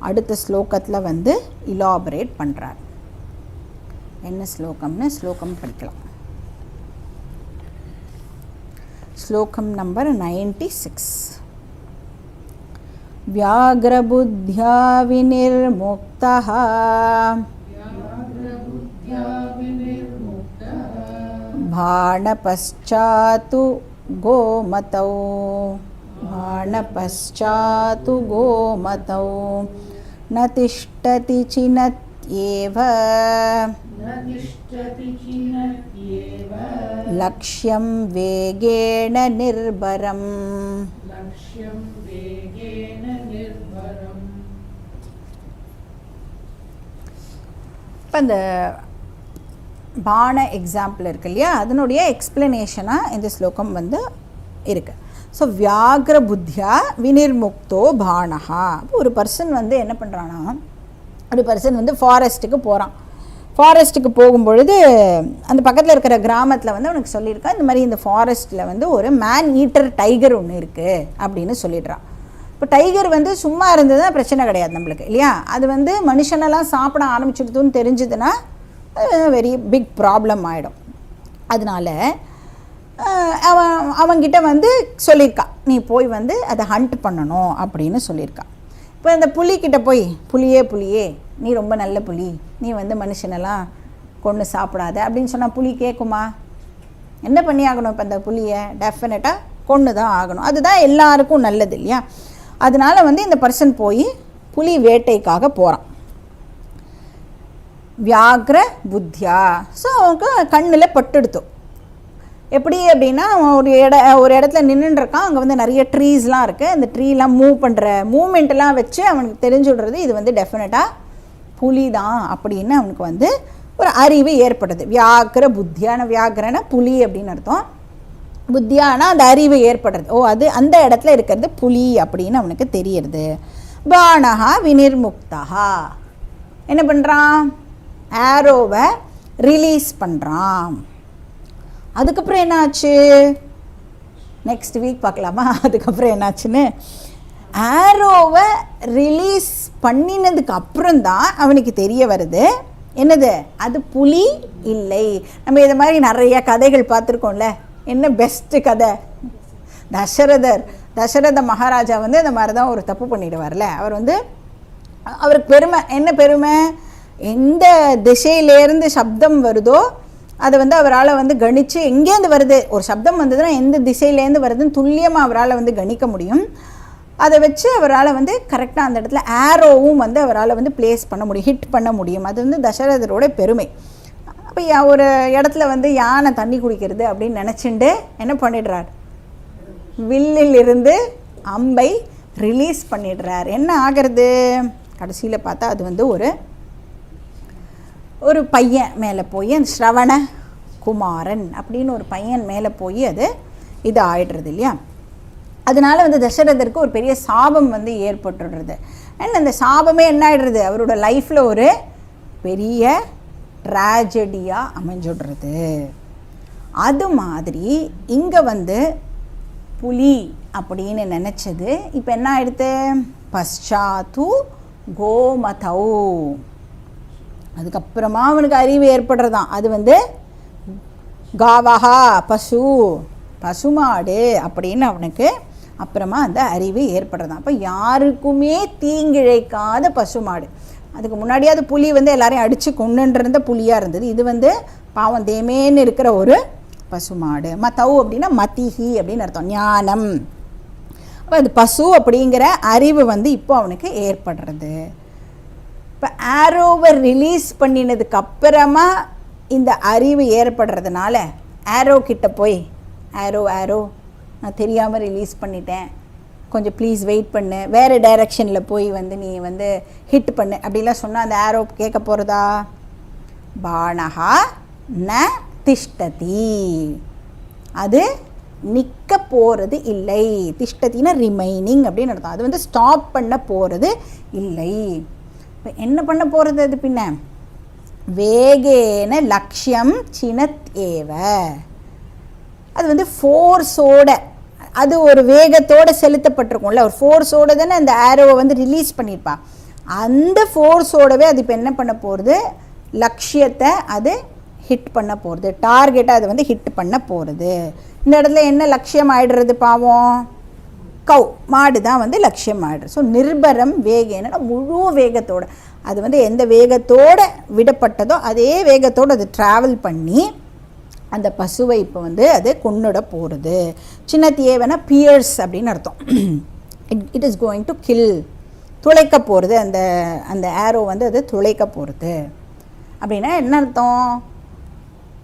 அடுத்த ஸ்லோகத்தில் இலாபரேட் பண்ணுறார். என்ன ஸ்லோகம்னு ஸ்லோகம் படிக்கலாம். ஸ்லோகம் நம்பர் 96. வியாக்ரபுத்யா விநிர்முக்தஹ பாணபஸ்சாத்து கோமதௌ ந திஷ்டதி சினத்யேவ லக்ஷ்யம் வேகேன நிர்பரம். இப்போ இந்த பான எக்ஸாம்பிள் இருக்கு இல்லையா, அதனுடைய எக்ஸ்பிளனேஷனாக இந்த ஸ்லோகம் இருக்கு. ஸோ வியாக்ர புத்தியா வினிர்முக்தோ பானஹா. ஒரு பர்சன் என்ன பண்ணுறான்னா, ஒரு பர்சன் ஃபாரஸ்ட்டுக்கு போகிறான். ஃபாரஸ்ட்டுக்கு போகும்பொழுது அந்த பக்கத்தில் இருக்கிற கிராமத்தில் அவனுக்கு சொல்லியிருக்கான், இந்த மாதிரி இந்த ஃபாரஸ்ட்டில் ஒரு மேன் ஈட்டர் டைகர் ஒன்று இருக்குது அப்படின்னு சொல்லிடுறான். இப்போ டைகர் சும்மா இருந்ததுன்னா பிரச்சனை கிடையாது நம்மளுக்கு இல்லையா? அது மனுஷனெல்லாம் சாப்பிட ஆரம்பிச்சிடுதுன்னு தெரிஞ்சுதுன்னா வெரி பிக் ப்ராப்ளம் ஆகிடும். அதனால் அவங்கிட்ட சொல்லியிருக்கான், நீ போய் அதை ஹண்ட் பண்ணணும் அப்படின்னு சொல்லியிருக்கான். இப்போ அந்த புலிக்கிட்ட போய் புலியே நீ ரொம்ப நல்ல புலி, நீ மனுஷனெல்லாம் கொன்று சாப்பிடாத அப்படின்னு சொன்னால் புலி கேட்குமா? என்ன பண்ணி ஆகணும்? இப்போ அந்த புலியை டெஃபினட்டாக கொன்று தான் ஆகணும். அதுதான் எல்லாருக்கும் நல்லது இல்லையா? அதனால் வந்து இந்த பர்சன் போய் புலி வேட்டைக்காக போகிறான். வியாக்ர புத்தியா. ஸோ அவனுக்கு கண்ணில் பட்டுடுத்தோம். எப்படி அப்படின்னா ஒரு இடத்துல நின்றுருக்கான். அங்கே வந்து நிறைய ட்ரீஸ்லாம் இருக்குது. அந்த ட்ரீலாம் மூவ் பண்ணுற மூமெண்ட்லாம் வச்சு அவனுக்கு தெரிஞ்சு விடுறது இது வந்து டெஃபினட்டாக புலி தான் அப்படின்னு அவனுக்கு வந்து ஒரு அறிவு ஏற்படுது. வியாக்கிர புத்தியான, வியாக்கிரனா புலி அப்படின்னு அர்த்தம், புத்தியானா அந்த அறிவு ஏற்படுறது. ஓ, அது அந்த இடத்துல இருக்கிறது புலி அப்படின்னு அவனுக்கு தெரியுது. பானஹா வினிர்முக்தா. என்ன பண்ணுறான்? ஆரோவை ரிலீஸ் பண்ணுறான். அதுக்கப்புறம் என்னாச்சு? நெக்ஸ்ட் வீக் பார்க்கலாமா அதுக்கப்புறம் என்னாச்சுன்னு. ஆரோவை ரிலீஸ் பண்ணினதுக்கு அப்புறம்தான் அவனுக்கு தெரிய வருது என்னது, அது புலி இல்லை. நம்ம இதை மாதிரி நிறைய கதைகள் பார்த்துருக்கோம்ல. என்ன பெஸ்ட்டு கதை? தசரத மகாராஜா வந்து இந்த மாதிரி தான் ஒரு தப்பு பண்ணிடுவார்ல. அவர் வந்து அவருக்கு பெருமை என்ன பெருமை? எந்த திசையிலேருந்து சப்தம் வருதோ அதை வந்து அவரால் வந்து கணித்து, எங்கேருந்து வருது ஒரு சப்தம் வந்ததுன்னா எந்த திசையிலேருந்து வருதுன்னு துல்லியமாக அவரால் வந்து கணிக்க முடியும். அதை வச்சு அவரால் வந்து கரெக்டாக அந்த இடத்துல ஆரோவும் வந்து அவரால் வந்து பிளேஸ் பண்ண முடியும், ஹிட் பண்ண முடியும். அது வந்து தசரதரோட பெருமை. அப்போ ஒரு இடத்துல வந்து யானை தண்ணி குடிக்கிறது அப்படின்னு நினச்சிண்டு என்ன பண்ணிடுறார்? வில்லிலிருந்து அம்பை ரிலீஸ் பண்ணிடுறார். என்ன ஆகிறது கடைசியில் பார்த்தா அது வந்து ஒரு பையன் மேலே போய், அந்த ஸ்ரவண குமாரன் அப்படின்னு ஒரு பையன் மேலே போய் அது இது ஆயிடுறது இல்லையா? அதனால வந்து தசரதருக்கு ஒரு பெரிய சாபம் வந்து ஏற்பட்டுடுறது. அண்ட் அந்த சாபமே என்ன ஆகிடுறது? அவரோட லைஃப்பில் ஒரு பெரிய ட்ராஜடியாக அமைஞ்சுடுறது. அது மாதிரி இங்கே வந்து புலி அப்படின்னு நினச்சது இப்போ என்ன ஆயிடுது? பశ్చాத்து கோமதௌ. அதுக்கப்புறமா அவனுக்கு அறிவு ஏற்படுறதான். அது வந்து காவஹா பசுமாடு அப்படின்னு அவனுக்கு அப்புறமா அந்த அறிவு ஏற்படுறதான். அப்போ யாருக்குமே தீங்கிழைக்காத பசுமாடு. அதுக்கு முன்னாடியாவது புலி வந்து எல்லாரையும் அடித்து கொண்டுருந்த புலியாக இருந்தது. இது வந்து பாவம் தேமேன்னு இருக்கிற ஒரு பசுமாடு. மதௌ அப்படின்னா மதிஹி அப்படின்னு அர்த்தம், ஞானம். அப்போ அது பசு அப்படிங்கிற அறிவு வந்து இப்போ அவனுக்கு ஏற்படுறது. இப்போ ஆரோவை ரிலீஸ் பண்ணினதுக்கு அப்புறமா இந்த அறிவு ஏற்படுறதுனால ஆரோ கிட்ட போய், ஆரோ நான் தெரியாமல் ரிலீஸ் பண்ணிட்டேன், கொஞ்சம் ப்ளீஸ் வெயிட் பண்ணு, வேறு டைரக்ஷனில் போய் வந்து நீ வந்து ஹிட் பண்ணு அப்படிலாம் சொன்னால் அந்த ஆரோ கேட்க போகிறதா? பானஹா ந திஷ்டதி. அது நிற்க போகிறது இல்லை. திஷ்டத்தின்னா ரிமைனிங் அப்படின்னு அர்த்தம். அது வந்து ஸ்டாப் பண்ண போகிறது இல்லை. இப்போ என்ன பண்ண போகிறது? அது பின்ன வேகேன லக்ஷ்யம் சினத் ஏவ. அது வந்து ஃபோர்ஸோட, அது ஒரு வேகத்தோடு செலுத்தப்பட்டிருக்கும்ல, ஒரு ஃபோர்ஸோடு தானே அந்த ஆரோவை வந்து ரிலீஸ் பண்ணியிருப்பா. அந்த ஃபோர்ஸோடவே அது இப்போ என்ன பண்ண போகிறது? லட்சியத்தை அது ஹிட் பண்ண போகிறது, டார்கெட்டை அது வந்து ஹிட் பண்ண போகிறது. இந்த இடத்துல என்ன லட்சியம் ஆகிடுறது? பாவம் மாடு தான் வந்து லட்சியம் ஆகிடுறது. ஸோ நிர்பரம் வேகேன்னா முழு வேகத்தோடு, அது வந்து எந்த வேகத்தோடு விடப்பட்டதோ அதே வேகத்தோடு அது ட்ராவல் பண்ணி அந்த பசுவை இப்போ வந்து அது கொன்னுட போகிறது. சின்னத் ஏவனா பியர்ஸ் அப்படின்னு அர்த்தம். It is going to kill, துளைக்க போகிறது. அந்த ஆரோ வந்து அது துளைக்க போகிறது. அப்படின்னா என்ன அர்த்தம்?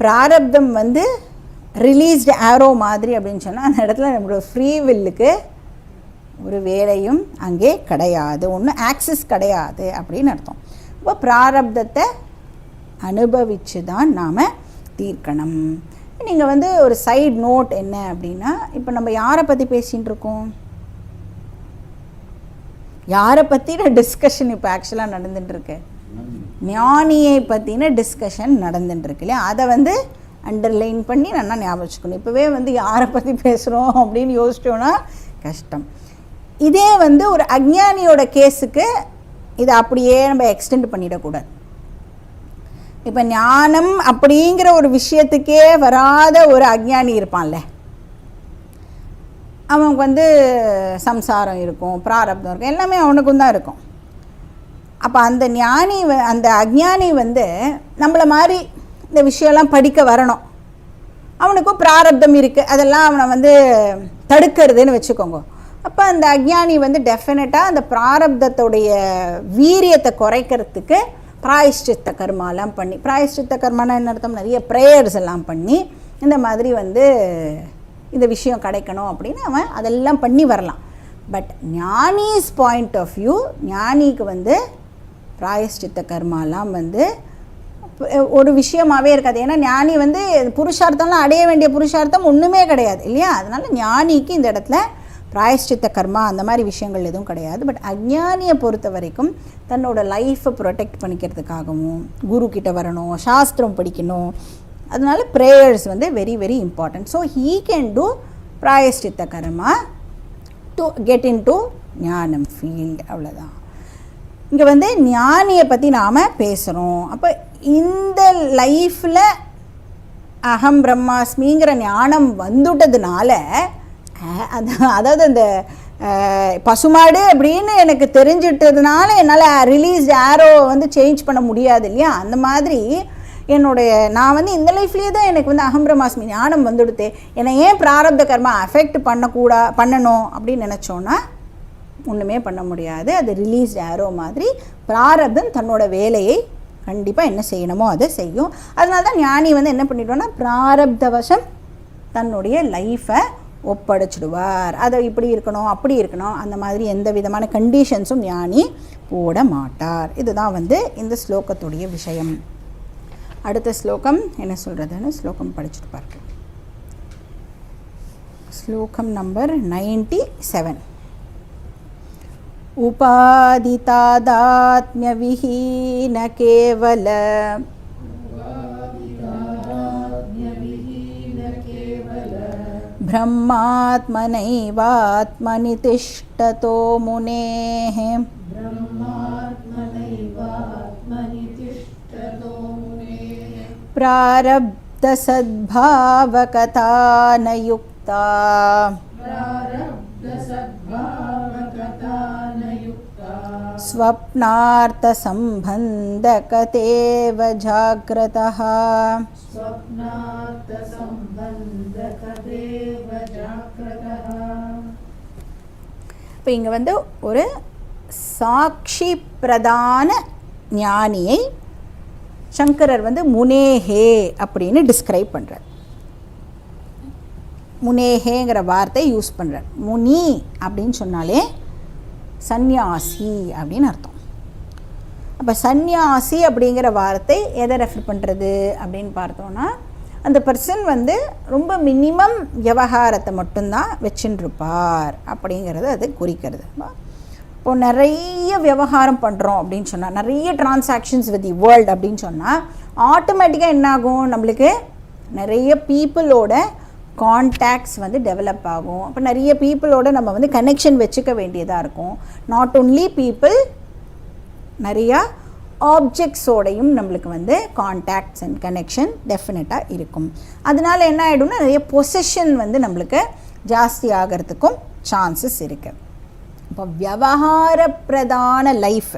பிராரப்தம் வந்து ரிலீஸ்டு ஆரோ மாதிரி அப்படின்னு சொன்னால் அந்த இடத்துல நம்மளோட ஃப்ரீ வில்லுக்கு ஒரு வேலையும் அங்கே கிடையாது, ஒன்றும் ஆக்சஸ் கிடையாது அப்படின்னு அர்த்தம். இப்போ பிராரப்தத்தை அனுபவித்து தான் நாம் தீர்க்கணும். நீங்கள் வந்து ஒரு சைடு நோட் என்ன அப்படின்னா, இப்போ நம்ம யாரை பற்றி பேசிகிட்டு இருக்கோம்? யாரை பற்றின டிஸ்கஷன் இப்போ ஆக்சுவலாக நடந்துட்டுருக்கு? ஞானியை பற்றின டிஸ்கஷன் நடந்துட்டுருக்கு இல்லையா? அதை வந்து அண்டர்லைன் பண்ணி நல்லா ஞாபகம் வச்சுக்கணும். இப்போவே வந்து யாரை பற்றி பேசுகிறோம் அப்படின்னு யோசிச்சோன்னா கஷ்டம். இதே வந்து ஒரு அஞ்ஞானியோட கேஸுக்கு இதை அப்படியே நம்ம எக்ஸ்டெண்ட் பண்ணிடக்கூடாது. இப்போ ஞானம் அப்படிங்கிற ஒரு விஷயத்துக்கே வராத ஒரு அஞ்ஞானி இருப்பான்ல, அவனுக்கு வந்து சம்சாரம் இருக்கும், பிராரப்தம் இருக்கும், எல்லாமே அவனுக்கும் தான் இருக்கும். அப்போ அந்த ஞானி அந்த அஞ்ஞானி வந்து நம்மளை மாதிரி இந்த விஷயம்லாம் படிக்க வரணும். அவனுக்கும் பிராரப்தம் இருக்குது, அதெல்லாம் அவனை வந்து தடுக்கிறதுன்னு வச்சுக்கோங்க. அப்போ அந்த அக்ஞானி வந்து டெஃபினட்டாக அந்த பிராரப்தத்துடைய வீரியத்தை குறைக்கிறதுக்கு பிராயஷ்சித்த கர்மாலாம் பண்ணி, பிராயஷ்சித்த கர்மானா என்ன அர்த்தம், நிறைய ப்ரேயர்ஸ் எல்லாம் பண்ணி இந்த மாதிரி வந்து இந்த விஷயம் கிடைக்கணும் அப்படின்னு அவன் அதெல்லாம் பண்ணி வரலாம். But Gnanis point of view, ஞானிக்கு வந்து பிராயஷ்சித்த கர்மாலாம் வந்து ஒரு விஷயமாகவே இருக்காது. ஏன்னா ஞானி வந்து புருஷார்த்தம்லாம் அடைய வேண்டிய புருஷார்த்தம் ஒன்றுமே கிடையாது இல்லையா. அதனால் ஞானிக்கு இந்த இடத்துல பிராயஷ்சித்த கர்மா அந்த மாதிரி விஷயங்கள் எதுவும் கிடையாது. பட் அஞ்ஞானியை பொறுத்த வரைக்கும் தன்னோட லைஃப்பை ப்ரொடெக்ட் பண்ணிக்கிறதுக்காகவும் குரு கிட்ட வரணும், சாஸ்திரம் படிக்கணும், அதனால ப்ரேயர்ஸ் வந்து very very important. So he can do பிராயஷ்சித்த karma to get into ஞானம் ஃபீல்ட். அவ்வளோதான். இங்கே வந்து ஞானியை பற்றி நாம் பேசுகிறோம். அப்போ இந்த லைஃப்பில் அகம் பிரம்மாஸ்மிங்கிற ஞானம் வந்துட்டதுனால, அதாவது அந்த பசுமாடு அப்படின்னு எனக்கு தெரிஞ்சிட்டதுனால என்னால் ரிலீஸ் ஆரோ வந்து சேஞ்ச் பண்ண முடியாது இல்லையா. அந்த மாதிரி நான் வந்து இந்த லைஃப்லேயே தான் எனக்கு வந்து அகம் பிரம்மாஸ்மி ஞானம் வந்துடுது, என்னை ஏன் பிராரப்த கர்மா அஃபெக்ட் பண்ணணும் அப்படின்னு நினச்சோன்னா ஒன்றுமே பண்ண முடியாது. அது ரிலீஸ் ஆரோ மாதிரி பிராரப்தம் தன்னோட வேலையை கண்டிப்பாக என்ன செய்யணுமோ அதை செய்யும். அதனால தான் ஞானி வந்து என்ன பண்ணிட்டோன்னா பிராரப்த வசம் தன்னுடைய லைஃப்பை ஒப்படைச்சிடுவார். அதை இப்படி இருக்கணும் அப்படி இருக்கணும் அந்த மாதிரி எந்த விதமான கண்டிஷன்ஸும் ஞானி போட மாட்டார். இதுதான் வந்து இந்த ஸ்லோகத்துடைய விஷயம். அடுத்த ஸ்லோகம் என்ன சொல்கிறதுன்னு ஸ்லோகம் படிச்சுட்டு பார்க்கலாம். ஸ்லோகம் நம்பர் 97. உபாதிதாதாத்ம்யவிஹீன கேவல ब्रह्मात्मनैवात्मनि तिष्ठतो मुनेः प्रारब्धसद्भावकथा न युक्ता स्वप्नार्थसम्बन्धकतेव जाग्रतः. இப்போ இங்கே வந்து ஒரு சாட்சி பிரதான ஞானியை சங்கரர் வந்து முனேஹே அப்படின்னு டிஸ்கிரைப் பண்ணுறார். முனேஹேங்கிற வார்த்தை யூஸ் பண்ணுறார். முனி அப்படின்னு சொன்னாலே சந்நியாசி அப்படின்னு அர்த்தம். அப்போ சந்நியாசி அப்படிங்கிற வார்த்தை எதை ரெஃபர் பண்ணுறது அப்படின்னு பார்த்தோன்னா, அந்த பர்சன் வந்து ரொம்ப மினிமம் விவகாரத்தை மட்டும்தான் வச்சுருப்பார் அப்படிங்கிறது அது குறிக்கிறது. இப்போது நிறைய விவகாரம் பண்ணுறோம் அப்படின்னு சொன்னால், நிறைய டிரான்சாக்ஷன்ஸ் வித் தி வேர்ல்டு அப்படின்னு சொன்னால் ஆட்டோமேட்டிக்காக என்னாகும், நம்மளுக்கு நிறைய பீப்புளோட கான்டாக்ட்ஸ் வந்து டெவலப் ஆகும். அப்போ நிறைய பீப்புளோட நம்ம வந்து கனெக்ஷன் வச்சுக்க வேண்டியதாக இருக்கும். நாட் ஒன்லி பீப்புள், நிறையா ஆப்ஜெக்ட்ஸோடையும் நம்மளுக்கு வந்து கான்டாக்ட்ஸ் அண்ட் கனெக்ஷன் டெஃபினட்டாக இருக்கும். அதனால என்ன ஆகிடும்னா நிறைய பொசஷன் வந்து நம்மளுக்கு ஜாஸ்தி ஆகிறதுக்கும் சான்சஸ் இருக்குது. இப்போ விவகார பிரதான லைஃப்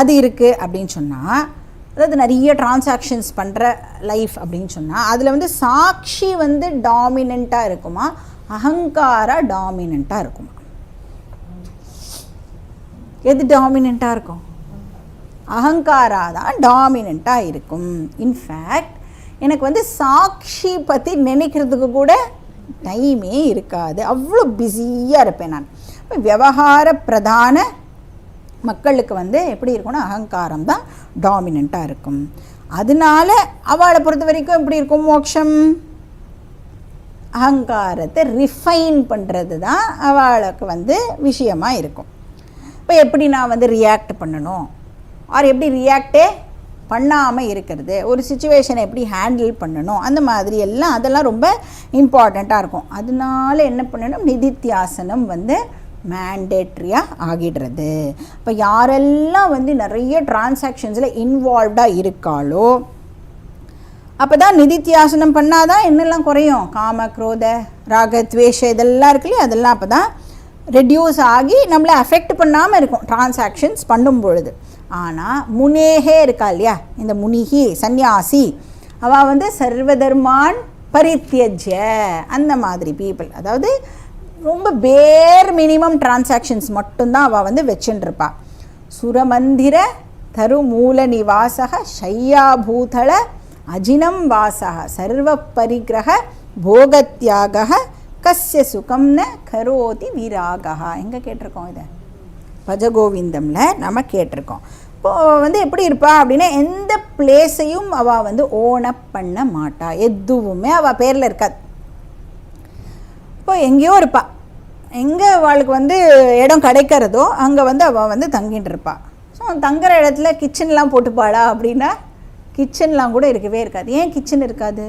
அது இருக்குது அப்படின்னு சொன்னால், அதாவது நிறைய டிரான்சாக்ஷன்ஸ் பண்ணுற லைஃப் அப்படின்னு சொன்னால் அதில் வந்து சாட்சி வந்து டாமினண்ட்டாக இருக்குமா, அகங்காரா டாமினண்ட்டாக இருக்குமா? எது டாமினண்ட்டாக இருக்கும்? அகங்காரா தான் டாமினண்ட்டாக இருக்கும். இன்ஃபேக்ட் எனக்கு வந்து சாட்சி பற்றி நினைக்கிறதுக்கு கூட டைமே இருக்காது, அவ்வளோ பிஸியாக இருப்பேன் நான். இப்போ விவகார பிரதான மக்களுக்கு வந்து எப்படி இருக்கும்னா அகங்காரம் தான் டாமினண்ட்டாக இருக்கும். அதனால அவளை பொறுத்த வரைக்கும் எப்படி இருக்கும், மோட்சம் அகங்காரத்தை ரிஃபைன் பண்ணுறது தான் அவளுக்கு வந்து விஷயமாக இருக்கும். இப்போ எப்படி நான் வந்து ரியாக்ட் பண்ணணும், ஆர் எப்படி ரியாக்டே பண்ணாமல் இருக்கிறது, ஒரு சுச்சுவேஷனை எப்படி ஹேண்டில் பண்ணணும், அந்த மாதிரி எல்லாம் அதெல்லாம் ரொம்ப இம்பார்ட்டண்ட்டாக இருக்கும். அதனால என்ன பண்ணணும், நிதித்தியாசனம் வந்து மேண்டேட்ரியாக ஆகிடுறது. இப்போ யாரெல்லாம் வந்து நிறைய டிரான்சாக்ஷன்ஸில் இன்வால்வ்டாக இருக்காளோ அப்போ தான் நிதித்தியாசனம் பண்ணால் தான் என்னெல்லாம் குறையும், காம குரோத ராக துவேஷ இதெல்லாம் இருக்குல்லையே, அதெல்லாம் அப்போ தான் ரெடியூஸ் ஆகி நம்மளை அஃபெக்ட் பண்ணாமல் இருக்கும் டிரான்சாக்ஷன்ஸ் பண்ணும் பொழுது. ஆனால் முனேகே இருக்கா இல்லையா, இந்த முனிகி சந்நியாசி அவள் வந்து சர்வதர்மான் பரித்தியஜ்ய அந்த மாதிரி பீப்புள். அதாவது ரொம்ப பேர் மினிமம் டிரான்சாக்ஷன்ஸ் மட்டும்தான் அவள் வந்து வச்சுருப்பா. சுரமந்திர தருமூல நிவாசக ஷய்யாபூதள அஜினம் வாசக சர்வ பரிகிரக போகத்யாக கஸ்ய சுகம்ன கரோதி விராகா. எங்கே கேட்டிருக்கோம் இதை? பஜகோவிந்தமில் நம்ம கேட்டிருக்கோம். இப்போது வந்து எப்படி இருப்பா அப்படின்னா எந்த பிளேஸையும் அவள் வந்து ஓனப் பண்ண மாட்டா, எதுவுமே அவள் பேரில் இருக்காது. இப்போ எங்கேயோ இருப்பாள், எங்கே அவளுக்கு வந்து இடம் கிடைக்கிறதோ அங்கே வந்து அவள் வந்து தங்கிட்டு இருப்பாள். ஸோ தங்குற இடத்துல கிச்சன்லாம் போட்டுப்பாளா அப்படின்னா கிச்சன்லாம் கூட இருக்கவே இருக்காது. ஏன் கிச்சன் இருக்காது?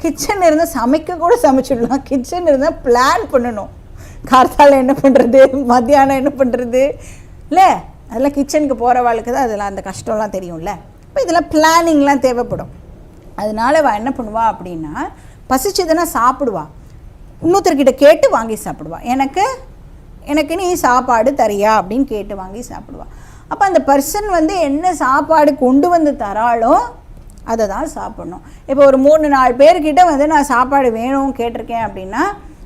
கிச்சன் இருந்தால் சமைக்க கூட சமைச்சிடலாம். கிச்சன் இருந்தால் பிளான் பண்ணணும், கார்த்தால என்ன பண்ணுறது, மத்தியானம் என்ன பண்ணுறது இல்லை, அதெல்லாம் கிச்சனுக்கு போகிறவாளுக்கு தான் அதெல்லாம் அந்த கஷ்டம்லாம் தெரியும்ல. இப்போ இதெல்லாம் பிளானிங்லாம் தேவைப்படும். அதனால அவள் என்ன பண்ணுவா அப்படின்னா பசிச்சதுன்னா சாப்பிடுவா, இன்னொருத்தர்கிட்ட கேட்டு வாங்கி சாப்பிடுவா. எனக்கு நீ சாப்பாடு தரியா அப்படின்னு கேட்டு வாங்கி சாப்பிடுவா. அப்போ அந்த பர்சன் வந்து என்ன சாப்பாடு கொண்டு வந்து தராளோ அதை தான் சாப்பிட்ணும். இப்போ ஒரு 3-4 பேர்கிட்ட வந்து நான் சாப்பாடு வேணும் கேட்டிருக்கேன் அப்படின்னா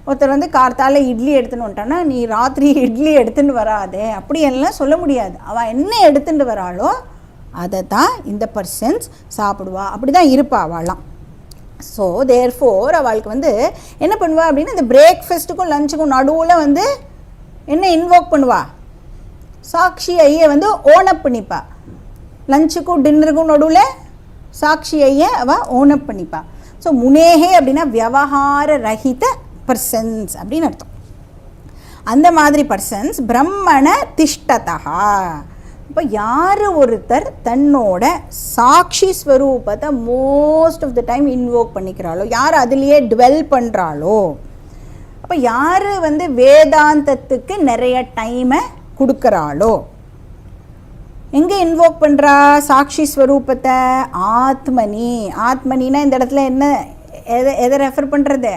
ஒருத்தர் வந்து கார்த்தால இட்லி எடுத்துன்னு வந்துட்டான்னா நீ ராத்திரி இட்லி எடுத்துகிட்டு வராதே அப்படியெல்லாம் சொல்ல முடியாது. அவள் என்ன எடுத்துகிட்டு வராளோ அதை தான் இந்த பர்சன்ஸ் சாப்பிடுவா. அப்படி தான் இருப்பா அவளாம். ஸோ தேர்ஃபோர் அவளுக்கு வந்து என்ன பண்ணுவா அப்படின்னா இந்த பிரேக்ஃபாஸ்ட்டுக்கும் லஞ்சுக்கும் நடுவில் வந்து என்ன இன்வோக் பண்ணுவா, சாட்சி ஐயை வந்து ஓனப் பண்ணிப்பா. லஞ்சுக்கும் டின்னருக்கும் நடுவில் சாட்சி ஐயை அவள் ஓனப் பண்ணிப்பா. ஸோ முனேகே அப்படின்னா வியவஹார ரஹித பர்சன்ஸ் அப்படின்னு அர்த்தம். அந்த மாதிரி பர்சன்ஸ் பிரம்மண திஷ்டதா. இப்போ யார் ஒருத்தர் தன்னோட சாட்சி ஸ்வரூபத்தை most of the time invoke பண்ணிக்கிறாளோ, யார் அதுலேயே டுவெல் பண்ணுறாளோ, அப்போ யார் வந்து வேதாந்தத்துக்கு நிறைய டைமை கொடுக்குறாளோ, எங்கே இன்வோக் பண்ணுறா சாட்சி ஸ்வரூபத்தை? ஆத்மனி. ஆத்மனின்னா இந்த இடத்துல என்ன எதை ரெஃபர் பண்ணுறது?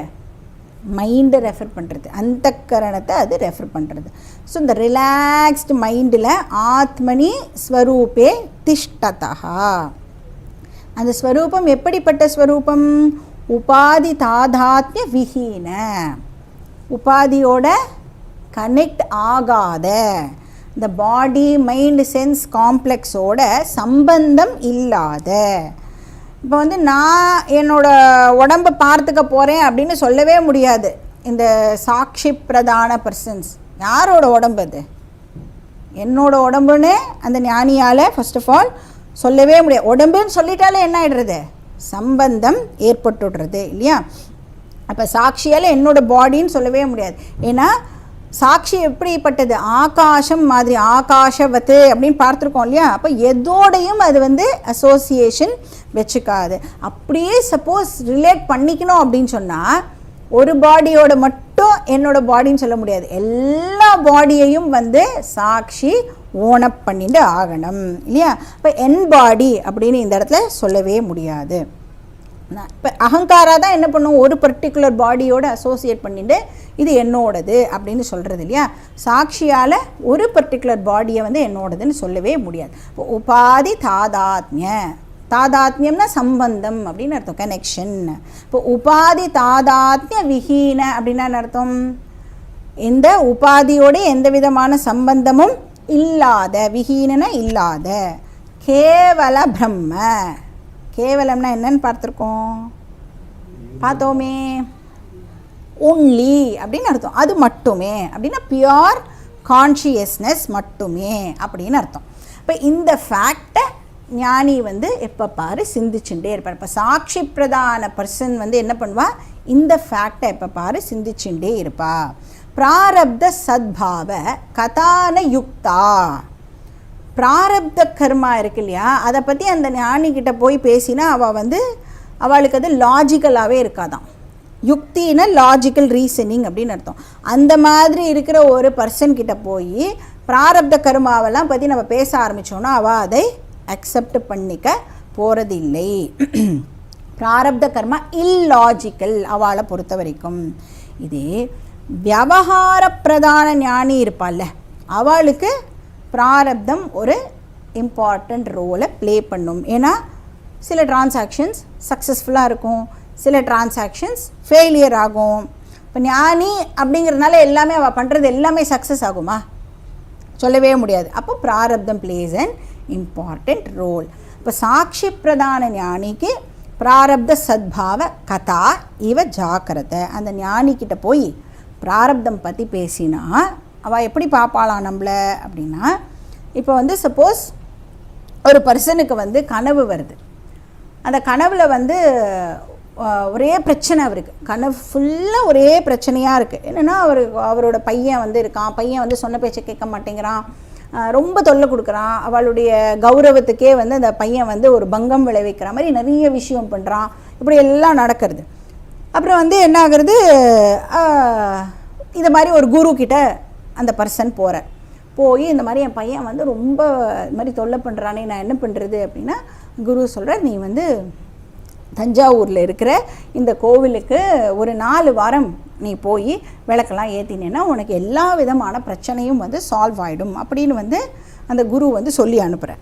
மைண்டை ரெஃபர் பண்ணுறது, அந்த கரணத்தை அது ரெஃபர் பண்ணுறது. ஸோ இந்த ரிலாக்ஸ்டு மைண்டில் ஆத்மனி ஸ்வரூபே திஷ்டதா. அந்த ஸ்வரூபம் எப்படிப்பட்ட ஸ்வரூபம்? உபாதி தாதாத்ய விஹீன, உபாதியோட கனெக்ட் ஆகாத, இந்த பாடி மைண்ட் சென்ஸ் காம்ப்ளெக்ஸோட சம்பந்தம் இல்லாத. இப்போ வந்து நான் என்னோடய உடம்பை பார்த்துக்க போகிறேன் அப்படின்னு சொல்லவே முடியாது இந்த சாட்சி பிரதான பர்சன்ஸ். யாரோட உடம்பு அது? என்னோட உடம்புன்னு அந்த ஞானியால் ஃபர்ஸ்ட் ஆஃப் ஆல் சொல்லவே முடியாது. உடம்புன்னு சொல்லிட்டாலே என்ன ஆகிடுறது? சம்பந்தம் ஏற்பட்டுடுறது இல்லையா? அப்போ சாட்சியால் என்னோட பாடின்னு சொல்லவே முடியாது. ஏன்னா சாட்சி எப்படிப்பட்டது? ஆகாசம் மாதிரி, ஆகாஷவத்து அப்படின்னு பார்த்துருக்கோம் இல்லையா? அப்போ எதோடையும் அது வந்து அசோசியேஷன் வச்சுக்காது. அப்படியே சப்போஸ் ரிலேட் பண்ணிக்கணும் அப்படின்னு சொன்னால் ஒரு பாடியோட மட்டும் என்னோட பாடின்னு சொல்ல முடியாது. எல்லா பாடியையும் வந்து சாட்சி ஓனப் பண்ணிட்டு ஆகணும் இல்லையா? இப்போ என் பாடி அப்படின்னு இந்த இடத்துல சொல்லவே முடியாது. இப்போ அகங்காரா தான் என்ன பண்ணும், ஒரு பர்டிகுலர் பாடியோடு அசோசியேட் பண்ணிட்டு இது என்னோடது அப்படின்னு சொல்கிறது இல்லையா? சாட்சியால் ஒரு பர்டிகுலர் பாடியை வந்து என்னோடதுன்னு சொல்லவே முடியாது. இப்போ உபாதி தாதாத்மிய, தாதாத்மியம்னா சம்பந்தம் அப்படின்னு அர்த்தம், கனெக்ஷன். இப்போ உபாதி தாதாத்மிய விஹீன அப்படின்னா அர்த்தம் எந்த உபாதியோடு எந்த விதமான சம்பந்தமும் இல்லாத, விஹீனன இல்லாத, கேவல பிரம்ம. கேவலம்னா என்னன்னு பார்த்துருக்கோம், பார்த்தோமே, ஒன்லி அப்படின்னு அர்த்தம். அது மட்டுமே அப்படின்னா பியூர் கான்ஷியஸ்னஸ் மட்டுமே அப்படின்னு அர்த்தம். இப்போ இந்த ஃபேக்டை ஞானி வந்து எப்போ பாரு சிந்திச்சுட்டே இருப்பார். இப்போ சாட்சி பிரதான பர்சன் வந்து என்ன பண்ணுவா, இந்த ஃபேக்டை எப்போ பாரு சிந்திச்சுட்டே இருப்பா. பிராரப்த சத்பாவ கதான யுக்தா. பிராரப்த கர்மா இருக்கு இல்லையா, அதை பற்றி அந்த ஞானிக்கிட்ட போய் பேசினா அவள் வந்து அவளுக்கு அது லாஜிக்கலாகவே இருக்காதான். யுக்தின்னா லாஜிக்கல் ரீசனிங் அப்படின்னு அர்த்தம். அந்த மாதிரி இருக்கிற ஒரு பர்சன்கிட்ட போய் பிராரப்த கர்மாவெல்லாம் பற்றி நம்ம பேச ஆரம்பித்தோன்னா அவள் அதை அக்செப்ட் பண்ணிக்க போகிறதில்லை. பிராரப்த கர்மா இல்லாஜிக்கல் அவளை பொறுத்த வரைக்கும். இதே வியவஹார பிரதான ஞானி இருப்பாள்ல, அவளுக்கு பிராரப்தம் ஒரு இம்பார்ட்டண்ட் ரோலை ப்ளே பண்ணும். ஏன்னா சில டிரான்சாக்ஷன்ஸ் சக்ஸஸ்ஃபுல்லாக இருக்கும், சில டிரான்சாக்ஷன்ஸ் ஃபெயிலியர் ஆகும். இப்போ ஞானி அப்படிங்கிறதுனால எல்லாமே அவள் பண்ணுறது எல்லாமே சக்ஸஸ் ஆகுமா? சொல்லவே முடியாது. அப்போ பிராரப்தம் பிளேஸ் அன் இம்பார்ட்டண்ட் ரோல். இப்போ சாட்சி பிரதான ஞானிக்கு பிராரப்த சத்பாவ கதா இவ ஜாக்கிரதை. அந்த ஞானிக்கிட்ட போய் பிராரப்தம் பற்றி பேசினா அவள் எப்படி பார்ப்பாளாம் நம்மளை அப்படின்னா, இப்போ வந்து சப்போஸ் ஒரு பர்சனுக்கு வந்து கனவு வருது. அந்த கனவில் வந்து ஒரே பிரச்சனை அவருக்கு, கனவு ஃபுல்லாக ஒரே பிரச்சனையாக இருக்குது. என்னென்னா அவரோட பையன் வந்து இருக்கான், பையன் வந்து சொன்ன பேச்சை கேட்க மாட்டேங்கிறான், ரொம்ப தொல்லை கொடுக்குறான், அவளுடைய கௌரவத்துக்கே வந்து அந்த பையன் வந்து ஒரு பங்கம் விளைவிக்கிற மாதிரி நிறைய விஷயம் பண்ணுறான், இப்படி எல்லாம் நடக்கிறது. அப்புறம் வந்து என்ன ஆகுறது, இது மாதிரி ஒரு குரு கிட்ட அந்த பர்சன் போய் இந்த மாதிரி என் பையன் வந்து ரொம்ப இது மாதிரி தொல்லை பண்ணுறானே, நான் என்ன பண்ணுறது அப்படின்னா, குரு சொல்கிறார், நீ வந்து தஞ்சாவூரில் இருக்கிற இந்த கோவிலுக்கு ஒரு 4 வாரம் நீ போய் விளக்கெல்லாம் ஏற்றினேன்னா உனக்கு எல்லா விதமான பிரச்சனையும் வந்து சால்வ் ஆகிடும் அப்படின்னு வந்து அந்த குரு வந்து சொல்லி அனுப்புகிறேன்.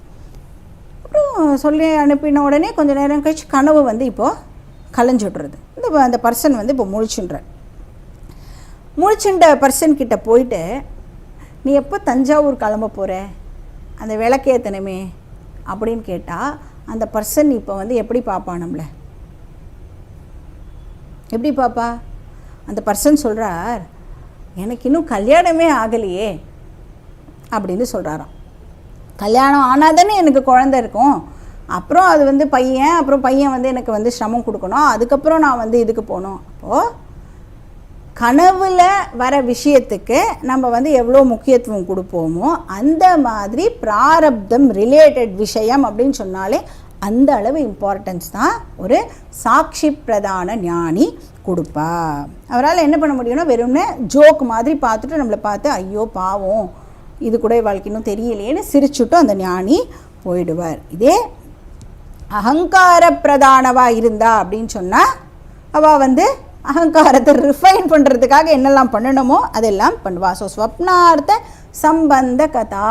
அப்புறம் சொல்லி அனுப்பின உடனே கொஞ்சம் நேரம் கழிச்சு கனவு வந்து இப்போது கலைஞ்சுட்றது. அந்த பர்சன் வந்து இப்போ முழிச்சுட்ட பர்சன்கிட்ட போயிட்டு, நீ எப்போ தஞ்சாவூர் கிளம்ப போகிற, அந்த விளக்கேற்றணுமே அப்படின்னு கேட்டால் அந்த பர்சன் இப்போ வந்து எப்படி பார்ப்பா நம்மளை? எப்படி பார்ப்பா? அந்த பர்சன் சொல்கிறார், எனக்கு இன்னும் கல்யாணமே ஆகலையே அப்படின்னு சொல்கிறாராம். கல்யாணம் ஆனால் தானே எனக்கு குழந்தை இருக்கும், அப்புறம் அது வந்து பையன் வந்து எனக்கு வந்து சிரமம் கொடுக்கணும், அதுக்கப்புறம் நான் வந்து இதுக்கு போகணும். அப்போது கனவில் வர விஷயத்துக்கு நம்ம வந்து எவ்வளோ முக்கியத்துவம் கொடுப்போமோ அந்த மாதிரி பிராரப்தம் ரிலேட்டட் விஷயம் அப்படின்னு சொன்னாலே அந்த அளவு இம்பார்ட்டன்ஸ் தான் ஒரு சாட்சி பிரதான ஞானி கொடுப்பா. அவரால் என்ன பண்ண முடியும்னா வெறும்னே ஜோக் மாதிரி பார்த்துட்டு நம்மளை பார்த்து ஐயோ பாவம் இது கூட வாழ்க்கை இன்னும் தெரியலையேன்னு சிரிச்சுட்டும் அந்த ஞானி போயிடுவார். இதே அகங்கார பிரதானவாக இருந்தா அப்படின்னு சொன்னால் அவள் வந்து அகங்காரத்தை ரிஃபைன் பண்ணுறதுக்காக என்னெல்லாம் பண்ணணுமோ அதெல்லாம் பண்ணுவா. ஸோ ஸ்வப்னார்த்த சம்பந்த கதா,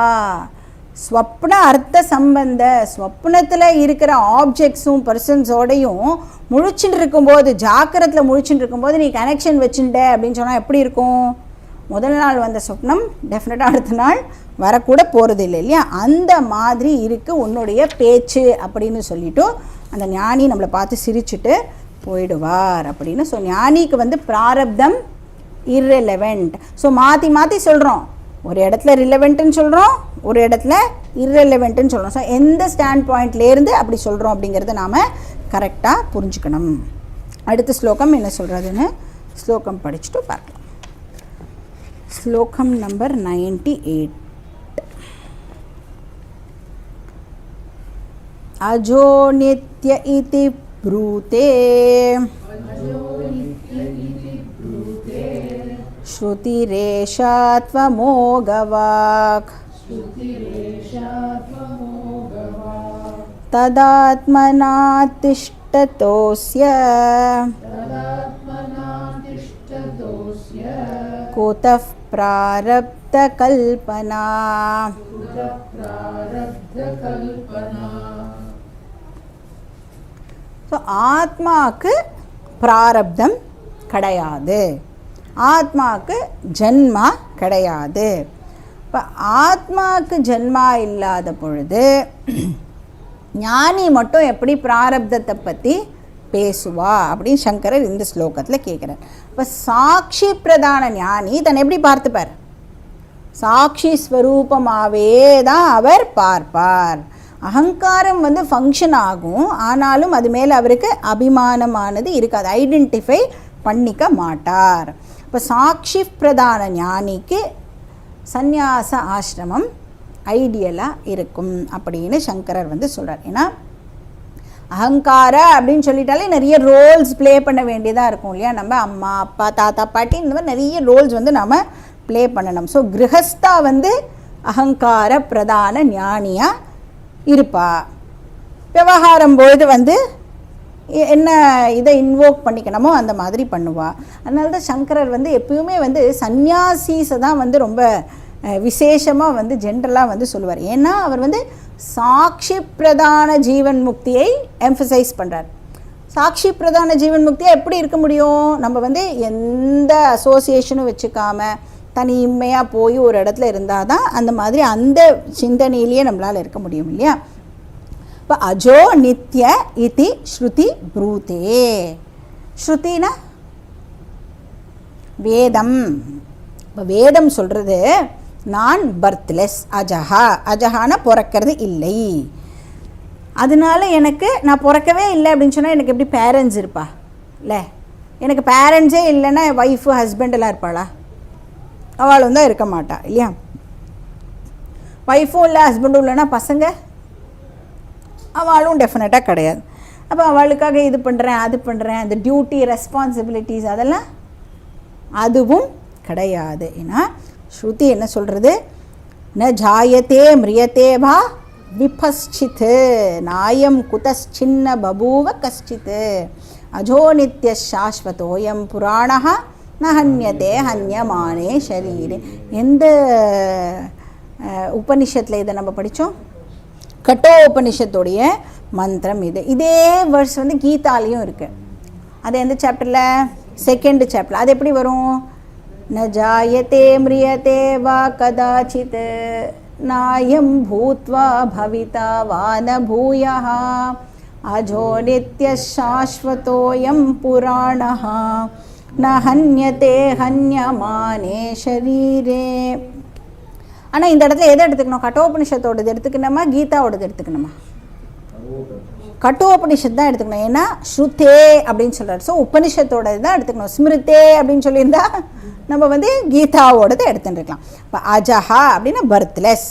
ஸ்வப்ன அர்த்த சம்பந்த, ஸ்வப்னத்தில் இருக்கிற ஆப்ஜெக்ட்ஸும் பர்சன்ஸோடையும் முழிச்சுட்டு இருக்கும்போது, ஜாக்கிரத்தில் முழிச்சுட்டு இருக்கும்போது நீ கனெக்ஷன் வச்சுட்ட அப்படின்னு சொன்னால் எப்படி இருக்கும்? முதல் நாள் வந்த சொப்னம் டெஃபினட்டாக அடுத்த நாள் வரக்கூட போகிறது இல்லை இல்லையா? அந்த மாதிரி இருக்குது உன்னுடைய பேச்சு அப்படின்னு சொல்லிவிட்டு அந்த ஞானி நம்மளை பார்த்து சிரிச்சுட்டு போயிடுவார் அப்படின்னு. ஸோ ஞானிக்கு வந்து பிராரப்தம் இர்ரெலவெண்ட். ஸோ மாற்றி சொல்கிறோம், ஒரு இடத்துல ரிலவெண்ட்டுன்னு சொல்கிறோம், ஒரு இடத்துல இர்ரெலவெண்ட்டுன்னு சொல்கிறோம். ஸோ எந்த ஸ்டாண்ட் பாயிண்ட்லேருந்து அப்படி சொல்கிறோம் அப்படிங்கிறத நாம் கரெக்டாக புரிஞ்சுக்கணும். அடுத்த ஸ்லோகம் என்ன சொல்கிறதுன்னு ஸ்லோகம் படிச்சுட்டு பார்க்கலாம். ஸ்லோகம் நம்பர் 98. அஜோ நித்ய இதி ब्रूते श्रुतिरेषा त्वमोघवाक् तदात्मना तिष्ठतोऽस्य कुतः प्रारब्धकल्पना. ஸோ ஆத்மாவுக்கு பிராரப்தம் கிடையாது, ஆத்மாவுக்கு ஜன்மா கிடையாது. இப்போ ஆத்மாவுக்கு ஜன்மா இல்லாத பொழுது ஞானி மட்டும் எப்படி பிராரப்தத்தை பற்றி பேசுவா அப்படின்னு சங்கரர் இந்த ஸ்லோகத்தில் கேட்குறார். இப்போ சாட்சி பிரதான ஞானி தன்னை எப்படி பார்த்துப்பார்? சாட்சி ஸ்வரூபமாகவே தான் அவர் பார்ப்பார். அகங்காரம் வந்து ஃபங்க்ஷன் ஆகும், ஆனாலும் அது மேலே அவருக்கு அபிமானமானது இருக்காது, ஐடென்டிஃபை பண்ணிக்க மாட்டார். இப்போ சாட்சி பிரதான ஞானிக்கு சந்நியாச ஆசிரமம் ஐடியலாக இருக்கும் அப்படின்னு சங்கரர் வந்து சொல்கிறார். ஏன்னா அகங்கார அப்படின்னு சொல்லிட்டாலே நிறைய ரோல்ஸ் ப்ளே பண்ண வேண்டியதாக இருக்கும் இல்லையா? நம்ம அம்மா அப்பா தாத்தா பாட்டி இந்த மாதிரி நிறைய ரோல்ஸ் வந்து நாம் ப்ளே பண்ணணும். ஸோ கிரகஸ்தா வந்து அகங்கார பிரதான ஞானியாக இருப்பா. விவகாரம் பொழுது வந்து என்ன இதை இன்வோக் பண்ணிக்கணுமோ அந்த மாதிரி பண்ணுவாள். அதனால தான் சங்கரர் வந்து எப்பயுமே வந்து சந்நியாசீஸை தான் வந்து ரொம்ப விசேஷமாக வந்து ஜென்ரலாக வந்து சொல்லுவார். ஏன்னா அவர் வந்து சாட்சி பிரதான ஜீவன் முக்தியை எம்ஃபசைஸ் பண்ணுறார். சாட்சி பிரதான ஜீவன் முக்தியாக எப்படி இருக்க முடியும்? நம்ம வந்து எந்த அசோசியேஷனும் வச்சுக்காமல் தனிமையாக போய் ஒரு இடத்துல இருந்தால் தான் அந்த மாதிரி அந்த சிந்தனையிலேயே நம்மளால் இருக்க முடியும் இல்லையா? இப்போ அஜோ நித்ய இதி ஸ்ருதி ப்ரூதே. ஸ்ருதினா வேதம். இப்போ வேதம் சொல்கிறது நான் பர்த்லெஸ், அஜஹா. அஜஹானா பிறக்கிறது இல்லை. அதனால எனக்கு நான் பிறக்கவே இல்லை அப்படின்னு சொன்னால் எனக்கு எப்படி பேரண்ட்ஸ் இருப்பா? இல்லை, எனக்கு பேரண்ட்ஸே இல்லைன்னா என் ஒய்ஃபு ஹஸ்பண்டெல்லாம் இருப்பாளா? அவளும் தான் இருக்க மாட்டா இல்லையா? ஒய்ஃபும் இல்லை ஹஸ்பண்டும் இல்லைன்னா பசங்க அவளும் டெஃபினட்டாக கிடையாது. அப்போ அவளுக்காக இது பண்ணுறேன் அது பண்ணுறேன், அந்த டியூட்டி ரெஸ்பான்சிபிலிட்டிஸ் அதெல்லாம் அதுவும் கிடையாது. ஏன்னா ஸ்ருதி என்ன சொல்கிறது? ந ஜாயத்தே மிரியத்தே வா விபஸ்சித் நாயம் குதஸ்சின்ன பபூவ கஷ்டித் அஜோ நித்ய சாஸ்வதோயம் புராணஹ ந ஹன்யதே ஹன்யமானே ஷரீரே. எந்த உபனிஷத்தில் இதை நம்ம படித்தோம்? கட்டோபனிஷத்துடைய மந்திரம் இது. இதே வேர்ஸ் வந்து கீதாலையும் இருக்குது. அது எந்த சாப்டரில்? Second chapter. அது எப்படி வரும்? ந ஜாயத்தே மிரியதே வா கதாச்சித் நாயம் பூத்வா பவிதா வா ந பூயஹ அஜோ நித்ய சாஸ்வதோயம் புராணஹ ந ஹன்யதே ஹன்யமானே ஷரீரே. ஆனால் இந்த இடத்துல எதை எடுத்துக்கணும்? கட்டோபனிஷத்தோடது எடுத்துக்கணுமா கீதாவோடது எடுத்துக்கணுமா? கட்டோபனிஷத் தான் எடுத்துக்கணும். ஏன்னா ஸ்ருதே அப்படின்னு சொல்கிறார். ஸோ உபனிஷத்தோடது தான் எடுத்துக்கணும். ஸ்மிருதே அப்படின்னு சொல்லியிருந்தா நம்ம வந்து கீதாவோடது எடுத்துட்டுருக்கலாம். இப்போ அஜஹா அப்படின்னா பர்த்லெஸ்,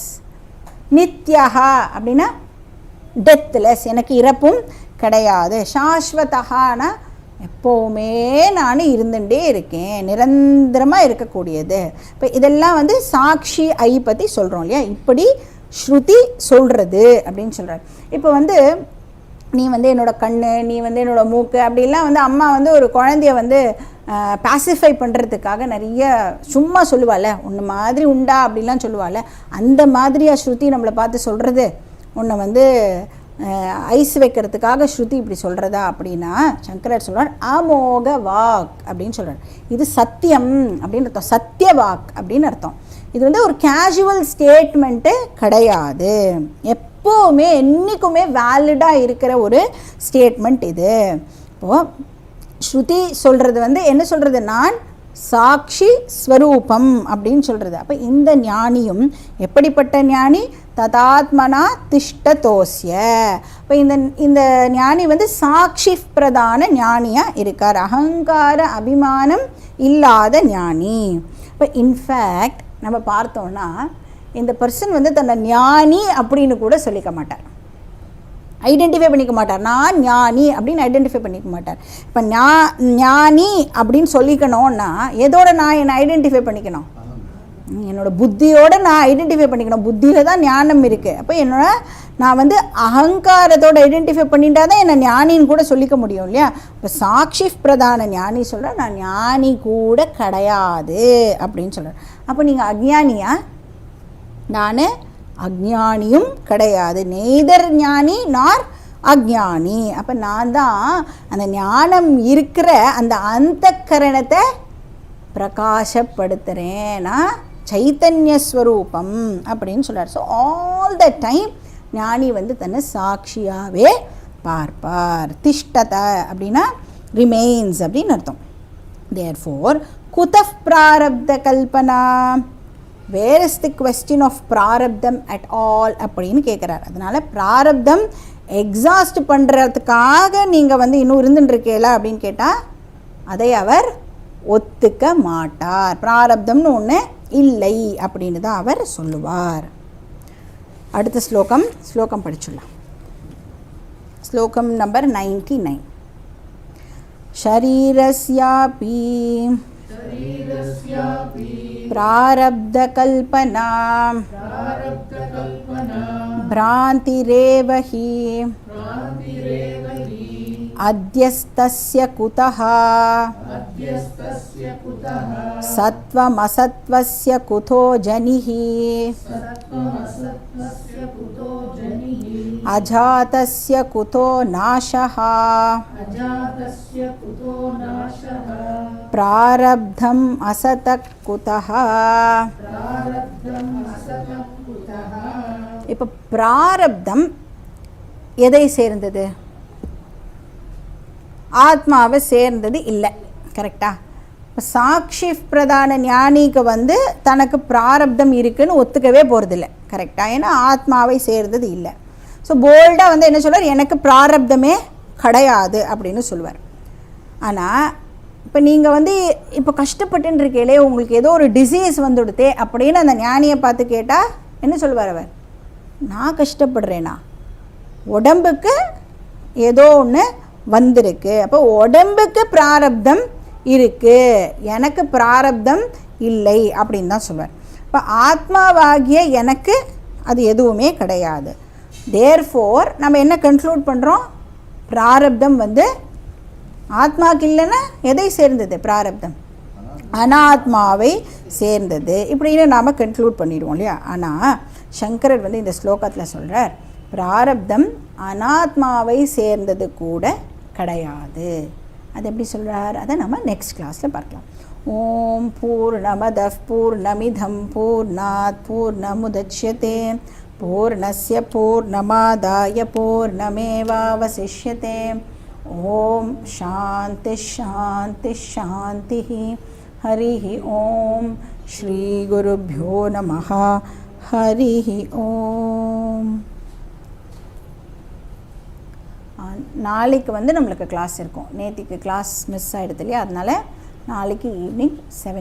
நித்யஹா அப்படின்னா டெத்லெஸ், எனக்கு இறப்பும் கிடையாது. சாஸ்வதஹானா எப்போவுமே நான் இருந்துகிட்டே இருக்கேன், நிரந்தரமாக இருக்கக்கூடியது. இப்போ இதெல்லாம் வந்து சாட்சி ஐ பற்றி சொல்கிறோம் இல்லையா? இப்படி ஸ்ருதி சொல்கிறது அப்படின்னு சொல்கிறார். இப்போ வந்து நீ வந்து என்னோடய கண், நீ வந்து என்னோடய மூக்கு அப்படிலாம் வந்து அம்மா வந்து ஒரு குழந்தைய வந்து பாசிஃபை பண்ணுறதுக்காக நிறைய சும்மா சொல்லுவாள், உன்னை மாதிரி உண்டா அப்படிலாம் சொல்லுவாள். அந்த மாதிரியாக ஸ்ருதி நம்மளை பார்த்து சொல்கிறது, உன்னை வந்து ஐஸ் வைக்கிறதுக்காக ஸ்ருதி இப்படி சொல்கிறதா அப்படின்னா சங்கரர் சொல்கிறார் அமோக வாக் அப்படின்னு சொல்கிறார். இது சத்தியம் அப்படின்னு அர்த்தம், சத்திய வாக் அப்படின்னு அர்த்தம். இது வந்து ஒரு கேஷுவல் ஸ்டேட்மெண்ட்டு கிடையாது, எப்போவுமே என்றைக்குமே வேலிடாக இருக்கிற ஒரு ஸ்டேட்மெண்ட் இது. இப்போது ஸ்ருதி சொல்கிறது வந்து என்ன சொல்கிறது? நான் சாட்சி ஸ்வரூபம் அப்படின்னு சொல்கிறது. அப்போ இந்த ஞானியும் எப்படிப்பட்ட ஞானி? ததாத்மனா திஷ்டதோஸ்ய. இப்போ இந்த ஞானி வந்து சாட்சி பிரதான ஞானியாக இருக்கார், அகங்கார அபிமானம் இல்லாத ஞானி. இப்போ இன்ஃபேக்ட் நம்ம பார்த்தோன்னா இந்த பர்சன் வந்து தன்னை ஞானி அப்படின்னு கூட சொல்லிக்க மாட்டார், ஐடென்டிஃபை பண்ணிக்க மாட்டார். நான் ஞானி அப்படின்னு ஐடென்டிஃபை பண்ணிக்க மாட்டார். இப்போ ஞானி அப்படின்னு சொல்லிக்கணும்னா எதோட நான் என்னை ஐடென்டிஃபை பண்ணிக்கணும்? என்னோடய புத்தியோடு நான் ஐடென்டிஃபை பண்ணிக்கணும். புத்தியில் தான் ஞானம் இருக்குது. அப்போ நான் வந்து அகங்காரத்தோடு ஐடென்டிஃபை பண்ணிட்டா தான் என்னை ஞானின்னு கூட சொல்லிக்க முடியும் இல்லையா? இப்போ சாட்சி பிரதான ஞானி சொல்கிறேன், நான் ஞானி கூட கிடையாது அப்படின்னு சொல்கிறேன். அப்போ நீங்கள் அஜ்ஞானியா? நான் அஜ்ஞானியும் கிடையாது, நெய்தர் ஞானி நார் அஜ்ஞானி. அப்போ நான் தான் அந்த ஞானம் இருக்கிற அந்த அந்தக்கரணத்தை பிரகாசப்படுத்துகிறேன், நான் சைத்தன்யஸ்வரூபம் அப்படின்னு சொல்கிறார். ஸோ ஆல் த டைம் ஞானி வந்து தன்னை சாட்சியாகவே பார்ப்பார். திஷ்டத அப்படின்னா ரிமெயின்ஸ் அப்படின்னு அர்த்தம். தேர்ஃபோர் குதஃப் பிராரப்த கல்பனா, where is the question of பிராரப்தம் அட் ஆல் அப்படின்னு கேட்குறார். அதனால் பிராரப்தம் எக்ஸாஸ்ட் பண்ணுறதுக்காக நீங்கள் வந்து இன்னும் இருந்துட்டுருக்கீங்களா அப்படின்னு கேட்டால் அதை அவர் ஒத்துக்க மாட்டார். பிராரப்தம்னு ஒன்று இல்லை அப்படின்னு தான் அவர் சொல்லுவார். அடுத்த ஸ்லோகம் படிச்சுடலாம். ஸ்லோகம் நம்பர் 99. ஷரீரஸ்யாபி प्रारब्धकल्पना भ्रान्तिरेव हि அத்யஸ்தஸ்ய குதஹ சத்வமசத்வஸ்ய குதோ ஜனிஹி அஜாதஸ்ய குதோ நாஷஹ பிராரப்தம் அசதக் குதஹ. இப்போ பிராரப்தம் எதை சேர்ந்தது? ஆத்மாவை சேர்ந்தது இல்லை. கரெக்டா? இப்போ சாட்சி பிரதான ஞானிக்கு வந்து தனக்கு பிராரப்தம் இருக்குன்னு ஒத்துக்கவே போகிறதில்ல. கரெக்டா? ஏன்னா ஆத்மாவை சேர்ந்தது இல்லை. ஸோ போல்டாக வந்து என்ன சொல்வார்? எனக்கு பிராரப்தமே கிடையாது அப்படின்னு சொல்லுவார். ஆனால் இப்போ நீங்கள் வந்து இப்போ கஷ்டப்பட்டுன்னு இருக்கீங்களே, உங்களுக்கு ஏதோ ஒரு டிசீஸ் வந்துடுதே அப்படின்னு அந்த ஞானியை பார்த்து கேட்டால் என்ன சொல்லுவார் அவர்? நான் கஷ்டப்படுறேனா? உடம்புக்கு ஏதோ ஒன்று வந்திருக்கு, அப்போ உடம்புக்கு பிராரப்தம் இருக்குது, எனக்கு பிராரப்தம் இல்லை அப்படின்னு தான் சொல்வார். இப்போ ஆத்மாவாகிய எனக்கு அது எதுவுமே கிடையாது. தேர்ஃபோர் நம்ம என்ன கன்க்ளூட் பண்ணுறோம்? பிராரப்தம் வந்து ஆத்மாவுக்கு இல்லைன்னா எதை சேர்ந்தது? பிராரப்தம் அனாத்மாவை சேர்ந்தது இப்படின்னு நாம் கன்க்ளூட் பண்ணிடுவோம் இல்லையா? ஆனால் சங்கரர் வந்து இந்த ஸ்லோகத்தில் சொல்கிறார், பிராரப்தம் அனாத்மாவை சேர்ந்தது கூட கிடையாது. அது எப்படி சொல்கிறார்? அதை நம்ம நெக்ஸ்ட் கிளாஸில் பார்க்கலாம். ஓம் பூர்ணமதః பூர்ணமிதம் பூர்ணாத் பூர்ணமுதச்யதே பூர்ணஸ்ய பூர்ணமாதாய பூர்ணமேவாவசிஷ்யதே. ஓம் சாந்தி சாந்தி சாந்தி. ஹரிः ஓம். ஸ்ரீ குருभ्यो நமः. ஹரிः ஓம். நாளைக்கு வந்து நம்மளுக்கு கிளாஸ் இருக்கும். நேற்றுக்கு கிளாஸ் மிஸ் ஆகிடுது இல்லையா? அதனால் நாளைக்கு ஈவினிங் 7